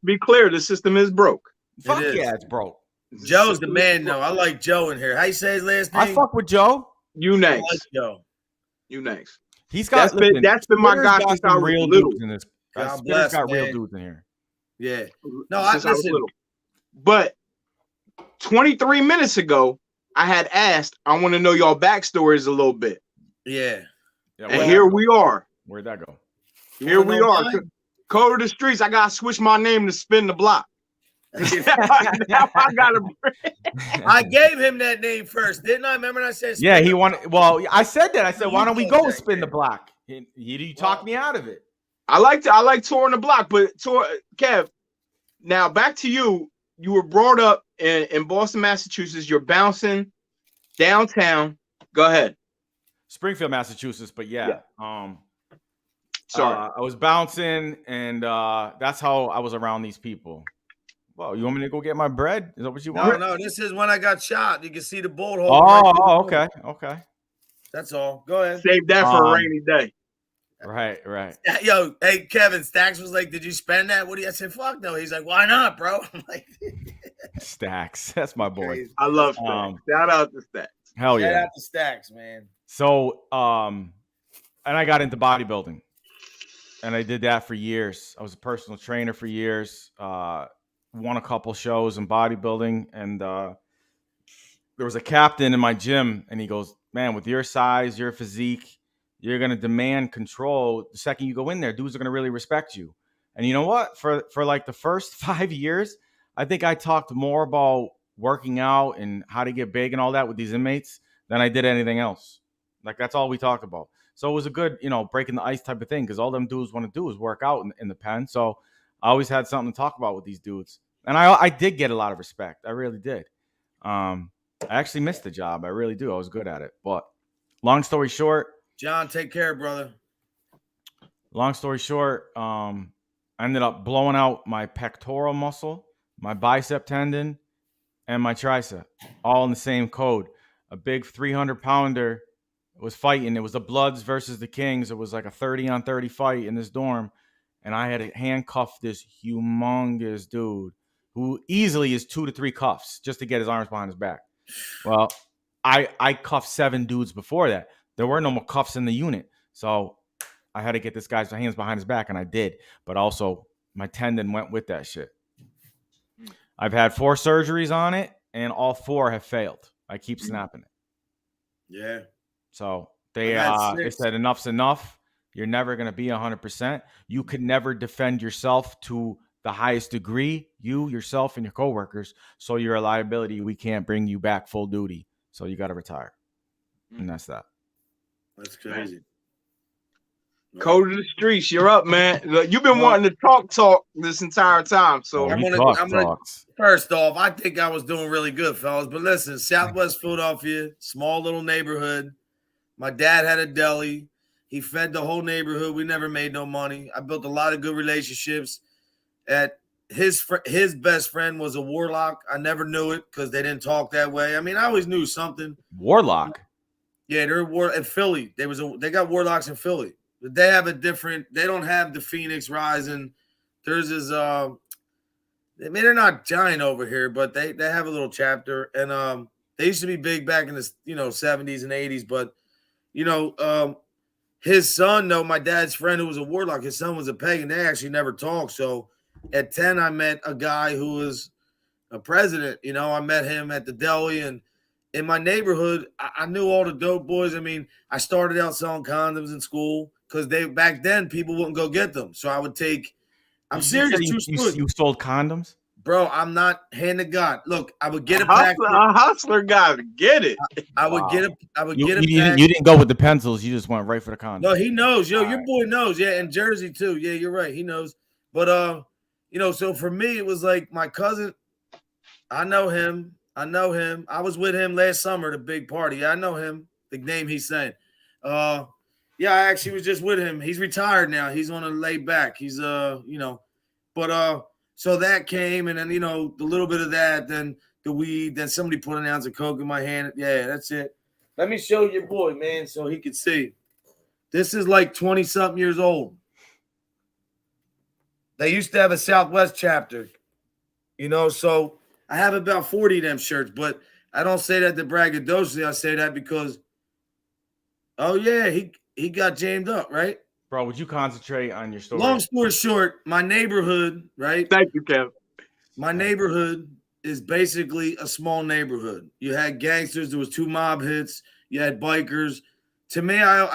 be clear. The system is broke. Fuck yeah, it's broke. Joe's the man, though. I like Joe in here. How you say his last name? I fuck with Joe. You next. I like Joe. You next. He's got that's been my guy since I was real little. Dudes in this. God bless, got real dudes in here. Yeah. No, I listen. But 23 minutes ago, I had asked, I want to know y'all backstories a little bit. Yeah. And here we are. Where'd that go? Here we are. Code of the streets. I gotta switch my name to Spin the Block. Now I gotta. I gave him that name first, didn't I? Remember I said. Yeah, he wanted. Well, I said that. I said, why don't we go with Spin the Block? You talked me out of it. I like touring the block, but Kev. Now back to you. You were brought up in Boston, Massachusetts. You're bouncing downtown. Go ahead. Springfield, Massachusetts, but yeah. Sorry. I was bouncing, and that's how I was around these people. Well, you want me to go get my bread? Is that what you want? No, this is when I got shot. You can see the bullet hole. Oh, okay. That's all. Go ahead. Save that for a rainy day. Right. Yo, hey, Kevin, Stacks was like, did you spend that? What do you? I said, fuck no. He's like, why not, bro? I'm like, Stacks. That's my boy. I love Stacks. Shout out to Stacks. Hell yeah. Shout out to Stacks, man. So, and I got into bodybuilding, and I did that for years. I was a personal trainer for years. Won a couple shows in bodybuilding, and there was a captain in my gym, and he goes, man, with your size, your physique, you're going to demand control. The second you go in there, dudes are going to really respect you. And you know what? For like the first 5 years, I think I talked more about working out and how to get big and all that with these inmates than I did anything else. Like, that's all we talked about. So it was a good, breaking the ice type of thing, because all them dudes want to do is work out in the pen. So I always had something to talk about with these dudes. And I did get a lot of respect. I really did. I actually missed the job. I really do. I was good at it. But long story short. John, take care, brother. Long story short, I ended up blowing out my pectoral muscle, my bicep tendon, and my tricep, all in the same code. A big 300-pounder was fighting. It was the Bloods versus the Kings. It was like a 30-on-30 fight in this dorm. And I had to handcuff this humongous dude who easily is 2 to 3 cuffs just to get his arms behind his back. Well, I cuffed 7 dudes before that. There were no more cuffs in the unit. So I had to get this guy's hands behind his back, and I did. But also, my tendon went with that shit. I've had 4 surgeries on it, and all 4 have failed. I keep snapping it. Yeah. So they said enough's enough. You're never going to be 100%. You could never defend yourself to the highest degree, you, yourself, and your coworkers. So you're a liability. We can't bring you back full duty. So you got to retire. And that's that. That's crazy. Code of the streets, you're up, man. You've been wanting to talk this entire time. So I'm gonna first off, I think I was doing really good, fellas. But listen, Southwest Philadelphia, small little neighborhood. My dad had a deli. He fed the whole neighborhood. We never made no money. I built a lot of good relationships. At his best friend was a warlock. I never knew it because they didn't talk that way. I mean, I always knew something. Warlock. Yeah, they're in Philly. They got warlocks in Philly. But they have a different. They don't have the Phoenix Rising. Theirs is I mean, they're not giant over here, but they have a little chapter, and they used to be big back in the 70s and 80s. But his son, though, my dad's friend who was a warlock, his son was a pagan. They actually never talked. So at 10, I met a guy who was a president. I met him at the deli, and in my neighborhood, I knew all the dope boys. I mean, I started out selling condoms in school because back then people wouldn't go get them. So I would take. I'm serious. You sold condoms? Bro, I'm not hand to God. Look, I would get a hustler guy to get it. I would get a You didn't go with the pencils. You just went right for the condom. No, he knows. Your boy knows. Yeah, in Jersey too. Yeah, you're right. He knows. But so for me, it was like my cousin. I know him. I was with him last summer at a big party. I know him. The name he's saying. Yeah, I actually was just with him. He's retired now. He's on a lay back. He's but so that came, and then the little bit of that, then the weed, then somebody put an ounce of coke in my hand. Yeah, that's it. Let me show your boy, man, so he could see. This is like 20-something years old. They used to have a Southwest chapter, so I have about 40 of them shirts, but I don't say that to braggadociously. I say that because, oh yeah, he got jammed up, right? Bro, would you concentrate on your story? Long story short, my neighborhood, right? Thank you, Kev. My neighborhood is basically a small neighborhood. You had gangsters. There was 2 mob hits. You had bikers. To me, I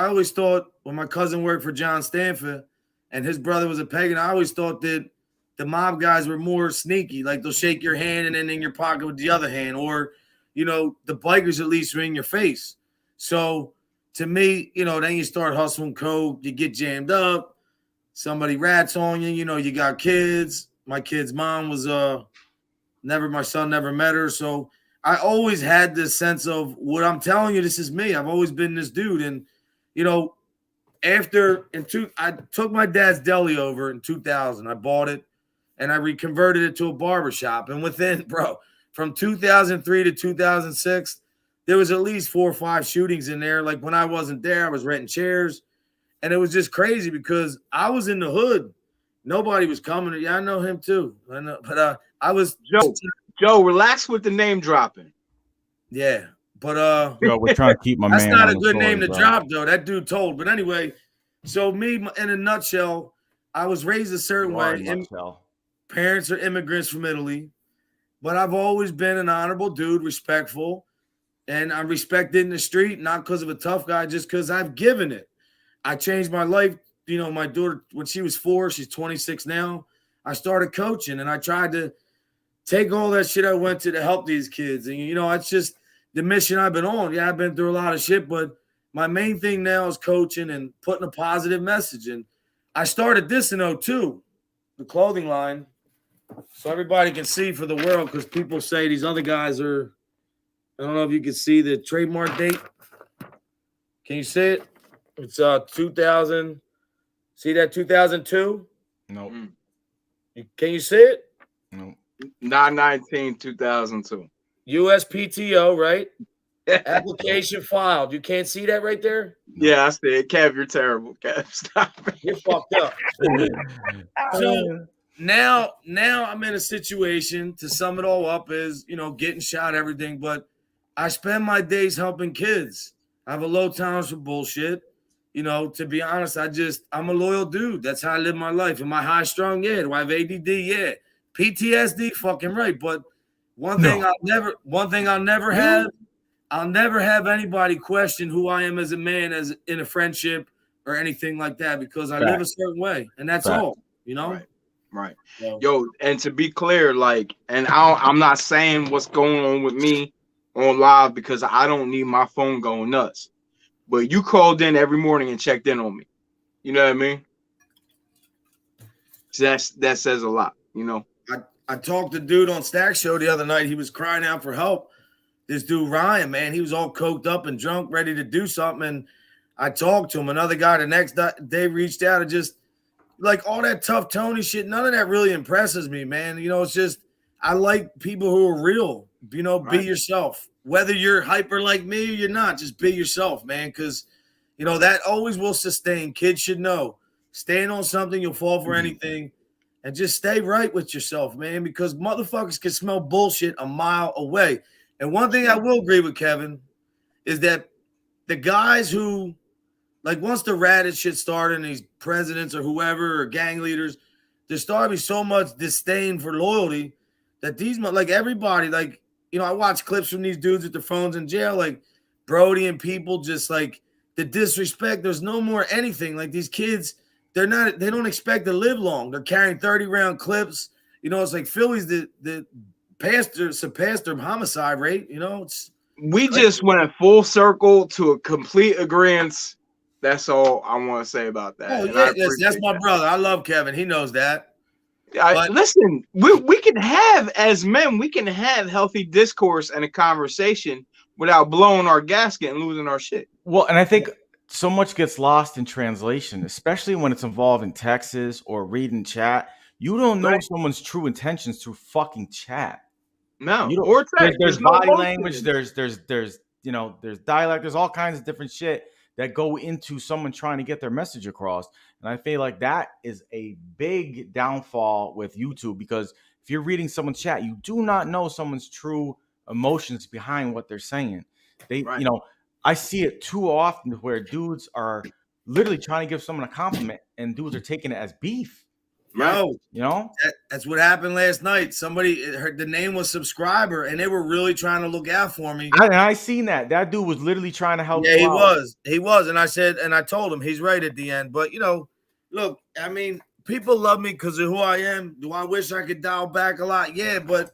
always thought when my cousin worked for John Stanford and his brother was a pagan, I always thought that the mob guys were more sneaky. Like they'll shake your hand and then in your pocket with the other hand. Or, the bikers at least are in your face. So to me, then you start hustling coke, you get jammed up, somebody rats on you, you got kids. My kid's mom was my son never met her. So I always had this sense of what I'm telling you, this is me. I've always been this dude. And, I took my dad's deli over in 2000. I bought it and I reconverted it to a barbershop. And within, from 2003 to 2006, there was at least 4 or 5 shootings in there. Like when I wasn't there, I was renting chairs. And it was just crazy because I was in the hood. Nobody was coming. Yeah, I know him too. I know, but I was Joe, relax with the name dropping. Yeah. But Yo, we're trying to keep my that's man. That's not a good name to drop, though. That dude told. But anyway, so me in a nutshell, I was raised a certain way. Parents are immigrants from Italy, but I've always been an honorable dude, respectful. And I'm respected in the street, not because of a tough guy, just because I've given it. I changed my life. My daughter, when she was 4, she's 26 now. I started coaching, and I tried to take all that shit I went to help these kids. And, it's just the mission I've been on. Yeah, I've been through a lot of shit, but my main thing now is coaching and putting a positive message. And I started this in 2002, the clothing line, so everybody can see for the world, because people say these other guys are – I don't know if you can see the trademark date. Can you see it? It's 2000. See that 2002? No. Can you see it? No. 9/19/2002. USPTO, right? Application filed. You can't see that right there? Yeah, I see it. Kev, you're terrible. Kev, stop it. You're fucked up. So now I'm in a situation, to sum it all up, is, getting shot, everything, but I spend my days helping kids. I have a low tolerance for bullshit. To be honest, I'm a loyal dude. That's how I live my life. Am I high strung? Yeah. Do I have ADD? Yeah. PTSD? Fucking right. But one thing I'll never have anybody question who I am as a man, as in a friendship or anything like that, because I live a certain way, and that's all. Right. Yo, and to be clear, I'm not saying what's going on with me on live because I don't need my phone going nuts. But you called in every morning and checked in on me. You know what I mean? So that says a lot, I talked to a dude on Stack Show the other night. He was crying out for help. This dude, Ryan, man, he was all coked up and drunk, ready to do something. And I talked to him. Another guy the next day reached out and just like all that tough Tony shit. None of that really impresses me, man. You know, it's just I like people who are real. You know, be yourself. Whether you're hyper like me or you're not, just be yourself, man. Because you know that always will sustain. Kids should know. Staying on something, you'll fall for anything. And just stay right with yourself, man, because motherfuckers can smell bullshit a mile away. And one thing I will agree with Kevin is that the guys who, like, once the ratted shit started and these presidents or whoever or gang leaders, there's starting to be so much disdain for loyalty that these, like, everybody, like, you know, I watch clips from these dudes with their phones in jail, like Brody and people, just like the disrespect. There's no more anything. Like, these kids, they don't expect to live long. They're carrying 30-round clips. You know, it's like Philly's the pastor homicide rate. You know, we just went full circle to a complete agreement. That's all I want to say about that. Oh, yeah, that's my brother. I love Kevin. He knows that. Listen, we can have, as men, we can have healthy discourse and a conversation without blowing our gasket and losing our shit. Well, and I think so much gets lost in translation, especially when it's involved in texts or reading chat. You don't know someone's true intentions through fucking chat. No, or text. There's body language. There's you know, there's dialect. There's all kinds of different shit that go into someone trying to get their message across. And I feel like that is a big downfall with YouTube, because if you're reading someone's chat, you do not know someone's true emotions behind what they're saying. You know, I see it too often where dudes are literally trying to give someone a compliment and dudes are taking it as beef. Yo, you know, that's what happened last night. Somebody heard the name was subscriber and they were really trying to look out for me. I seen that dude was literally trying to help. Yeah, he was. And I said, and I told him he's right at the end. But, you know, look, I mean, people love me because of who I am. Do I wish I could dial back a lot? Yeah, but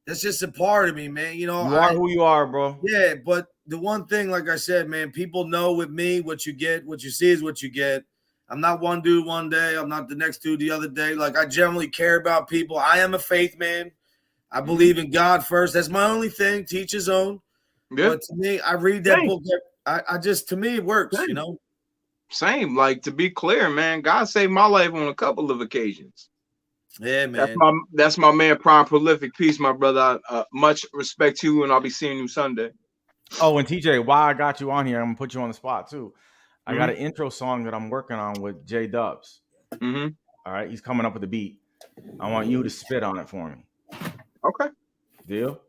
that's just a part of me, man. You know, you are who you are, bro. Yeah, but the one thing, like I said, man, people know with me, what you get, what you see is what you get. I'm not one dude one day. I'm not the next dude the other day. Like, I generally care about people. I am a faith man. I believe in God first. That's my only thing. Teach his own. Yeah. But to me, I read that book. I just, to me, it works, you know? Same. Like, to be clear, man, God saved my life on a couple of occasions. Yeah, man. That's my man, Prime Prolific. Peace, my brother. Much respect to you, and I'll be seeing you Sunday. Oh, and TJ, while I got you on here, I'm going to put you on the spot, too. I got an intro song that I'm working on with J Dubs. All right, he's coming up with a beat. I want you to spit on it for me. Okay. Deal?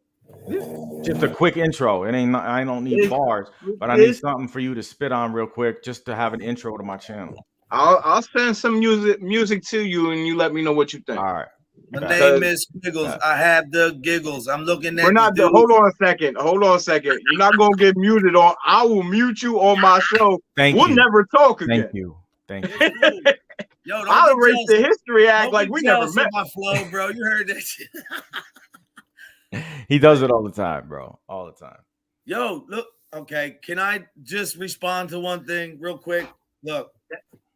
Just a quick intro. I don't need bars, but I need something for you to spit on real quick, just to have an intro to my channel. I'll send some music to you, and you let me know what you think. All right. My name is Giggles. I have the giggles. I'm looking at. We're not. Hold on a second. You're not gonna get muted on. I will mute you on my show. We'll never talk again. Thank you. Yo, I'll erase the history act like we never met. My flow, bro. You heard that shit. He does it all the time, bro. All the time. Yo, look. Okay, can I just respond to one thing real quick? Look.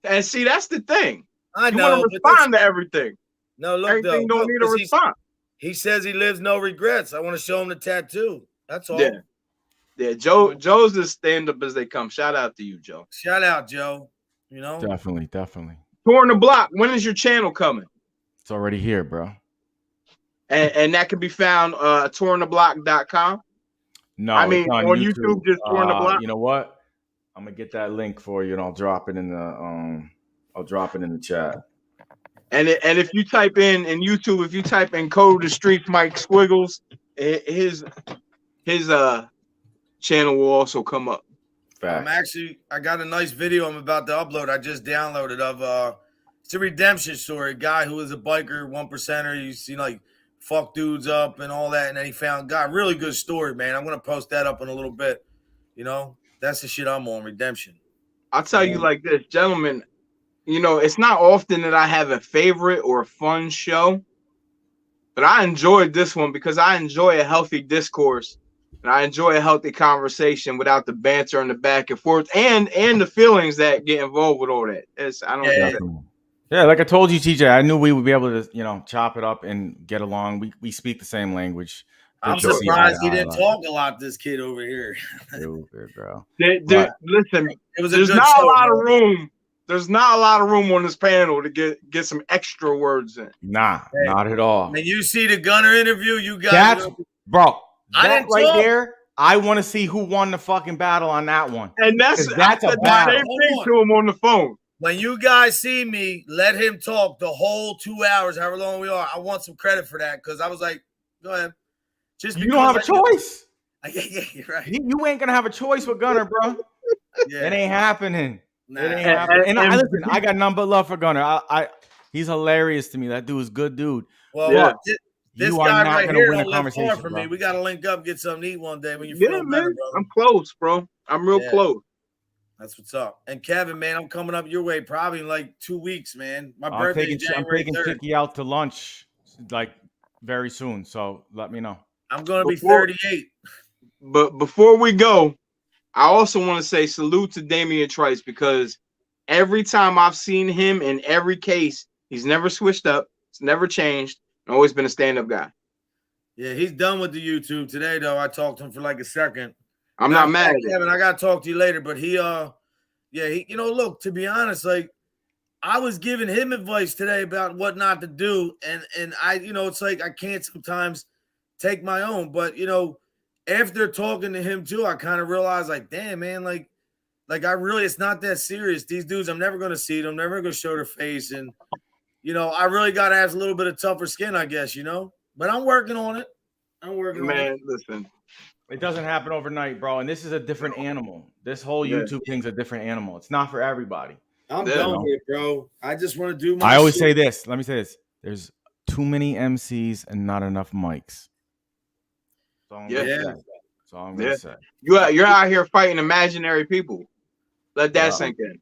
And see, that's the thing. I know. You want to respond to everything. No, look, everything don't need a response. He says he lives no regrets. I want to show him the tattoo. That's all. Yeah. Joe's as stand up as they come. Shout out to you, Joe. Shout out, Joe. You know, definitely. Touring the Block. When is your channel coming? It's already here, bro. And that can be found touringtheblock.com. No, I mean on YouTube, just Touring the Block. You know what? I'm gonna get that link for you, and I'll drop it in the chat. And if you type in YouTube, if you type in Code the Streets Mike Squiggles, his channel will also come up. I got a nice video I'm about to upload. I just downloaded of it's a redemption story. A guy who was a biker, 1%er. You see, like, fuck dudes up and all that, and then he found God. Really good story, man. I'm gonna post that up in a little bit. You know, that's the shit I'm on, redemption. I'll tell you like this, gentlemen. You know, it's not often that I have a favorite or a fun show, but I enjoyed this one because I enjoy a healthy discourse and I enjoy a healthy conversation without the banter and the back and forth and the feelings that get involved with all that. Yeah, like I told you, TJ, I knew we would be able to, you know, chop it up and get along. We speak the same language. I'm surprised he didn't talk a lot. This kid over here. Stupid, bro. Listen, it was there's not a lot of room. There's not a lot of room on this panel to get some extra words in. Nah, not at all. When you see the Gunner interview, you guys, bro. That right there, I want to see who won the fucking battle on that one. And that's a battle. Same thing to him on the phone. When you guys see me, let him talk the whole 2 hours, however long we are. I want some credit for that because I was like, go ahead. Just you don't have a choice. Yeah, you're right. You ain't gonna have a choice with Gunner, bro. Yeah. It ain't happening. Nah. It ain't happening. And listen, I got nothing but love for Gunner. He's hilarious to me. That dude's a good dude. Well, yeah. This guy right here don't live far from me. We gotta link up, get something to eat one day when you feel better, bro. I'm close, bro. I'm real close. That's what's up. And Kevin, man, I'm coming up your way probably in like 2 weeks, man. My birthday is January 3rd. I'm taking Chicky out to lunch like very soon, so let me know. I'm gonna be 38. But before we go, I also want to say salute to Damian Trice because every time I've seen him in every case, he's never switched up. It's never changed. Always been a stand-up guy. Yeah, he's done with the YouTube today, though. I talked to him for like a second. I'm not mad at Kevin, I gotta talk to you later, but he look, to be honest, like I was giving him advice today about what not to do, and I, it's like I can't sometimes take my own, but after talking to him too, I kind of realized, like, damn, man, like I really, it's not that serious. These dudes, I'm never gonna see them, never gonna show their face, and I really gotta have a little bit of tougher skin, I guess, but I'm working on it. Man, listen. It doesn't happen overnight, bro. And this is a different animal. This whole YouTube thing's a different animal. It's not for everybody. I'm done with it, bro. I just want to do my I always say this. Let me say this. There's too many MCs and not enough mics. So I'm gonna say. You're out here fighting imaginary people. Let that sink in.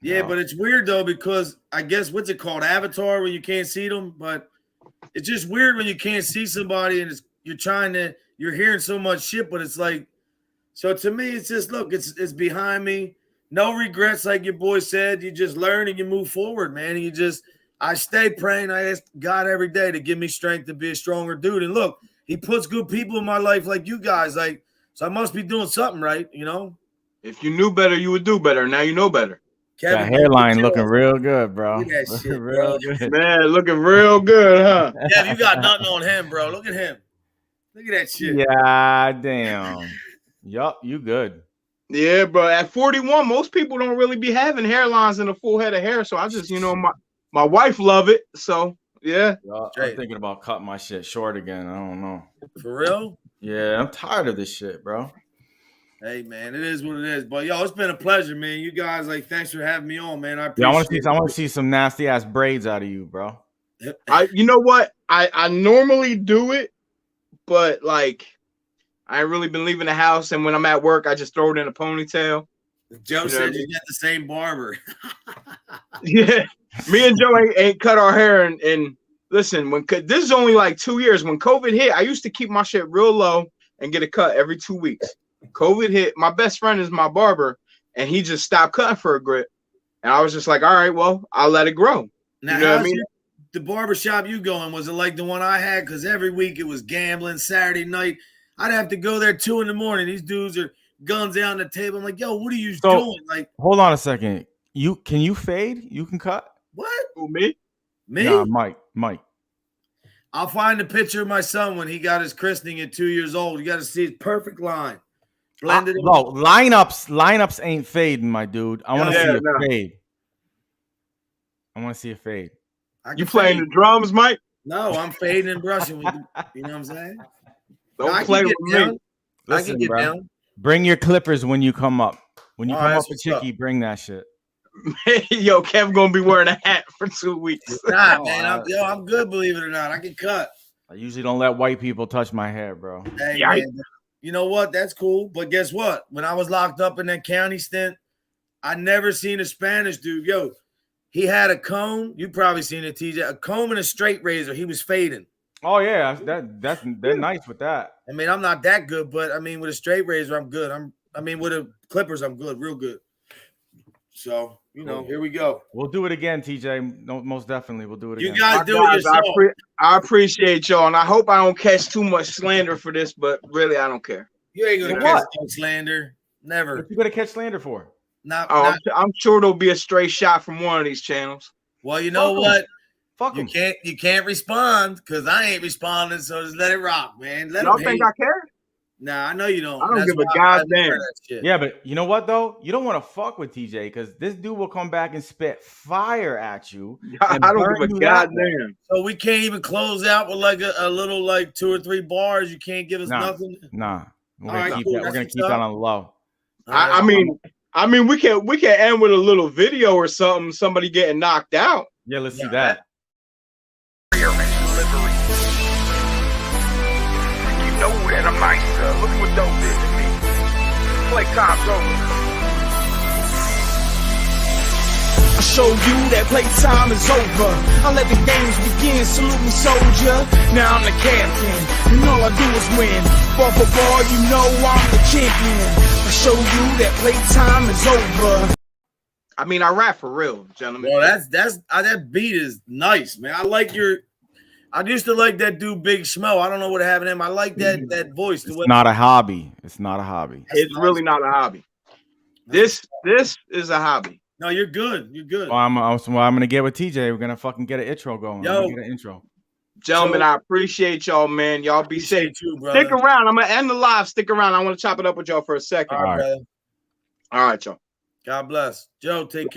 Yeah, but it's weird though, because I guess what's it called? Avatar, where you can't see them, but it's just weird when you can't see somebody and you're hearing so much shit, but it's like, so to me, it's just, look, it's behind me. No regrets, like your boy said. You just learn and you move forward, man. And I stay praying. I ask God every day to give me strength to be a stronger dude. And look, he puts good people in my life like you guys. So I must be doing something right, If you knew better, you would do better. Now you know better. Kevin, that hairline looking real good, bro. Look at that shit, real good. Man, looking real good, huh? Yeah, you got nothing on him, bro. Look at him. Look at that shit. Yeah, damn. Yup, you good. Yeah, bro. At 41, most people don't really be having hairlines and a full head of hair. So I just, my wife love it. So yeah. I'm thinking about cutting my shit short again. I don't know. For real? Yeah, I'm tired of this shit, bro. Hey man, it is what it is. But it's been a pleasure, man. You guys, thanks for having me on, man. I appreciate I want to see some nasty ass braids out of you, bro. You know what? I normally do it, but I ain't really been leaving the house, and when I'm at work, I just throw it in a ponytail. Joe said you got the same barber. Yeah, me and Joe ain't cut our hair, and listen, this is only like 2 years. When COVID hit, I used to keep my shit real low and get a cut every 2 weeks. COVID hit. My best friend is my barber, and he just stopped cutting for a grip, and I was just like, all right, well, I'll let it grow. Now, you know what I mean? The barbershop you going, was it like the one I had? Because every week it was gambling. Saturday night, I'd have to go there 2 a.m. These dudes are guns out on the table. I'm like, yo, what are you doing? Like, hold on a second. Can you fade? You can cut? What? Who, me? Me? Nah, Mike. I'll find a picture of my son when he got his christening at 2 years old. You got to see his perfect line. Blended. No, lineups ain't fading, my dude. I want to see a fade. I want to see a fade. You playing the drums, Mike? No, I'm fading and brushing. You know what I'm saying? Don't play with me. I can get down. Bring your clippers when you come up. When you come up with Chicky, bring that shit. Yo, Kev gonna be wearing a hat for 2 weeks. Nah, man. I'm good, believe it or not. I can cut. I usually don't let white people touch my hair, bro. Hey, man, you know what? That's cool. But guess what? When I was locked up in that county stint, I never seen a Spanish dude. Yo, he had a comb. You probably seen it, TJ. A comb and a straight razor. He was fading. Oh yeah, they're nice with that. I mean, I'm not that good, but I mean, with a straight razor, I'm good. With the clippers, I'm good, real good. So, here we go. We'll do it again, TJ. No, most definitely, we'll do it again. You guys do it yourself. I appreciate y'all, and I hope I don't catch too much slander for this, but really, I don't care. You ain't gonna catch no slander. Never. What you gonna catch slander for? I'm sure there'll be a stray shot from one of these channels. Well, you know what? Fuck you can't respond because I ain't responding, so just let it rock, man. Y'all think I care? Nah, I know you don't. I don't give a goddamn. Yeah, but you know what though? You don't want to fuck with TJ because this dude will come back and spit fire at you. I don't give a goddamn. So we can't even close out with like a little like 2 or 3 bars. You can't give us nothing. Nah, we're gonna keep that. We're gonna keep that on the low. I mean, we can end with a little video or something. Somebody getting knocked out. Yeah, let's see that. Know that I'm nice. Look what dope did to me. Play time's over. I show you that playtime is over. I let the games begin. Salute me, soldier. Now I'm the captain, and all I do is win. Ball for ball, you know I'm the champion. I show you that playtime is over. I mean, I rap for real, gentlemen. Well, that beat is nice, man. I used to like that dude Big Schmo. I don't know what happened to him. I like that voice. It's not a hobby. It's not a hobby. It's really not a hobby. This is a hobby. No, you're good. You're good. Well, I'm gonna get with TJ. We're gonna fucking get an intro going. Yo, get an intro. Gentlemen, I appreciate y'all, man. Y'all be safe. Too, brother. Stick around. I'm gonna end the live. Stick around. I want to chop it up with y'all for a second. All right, all right, y'all. God bless. Joe, take care.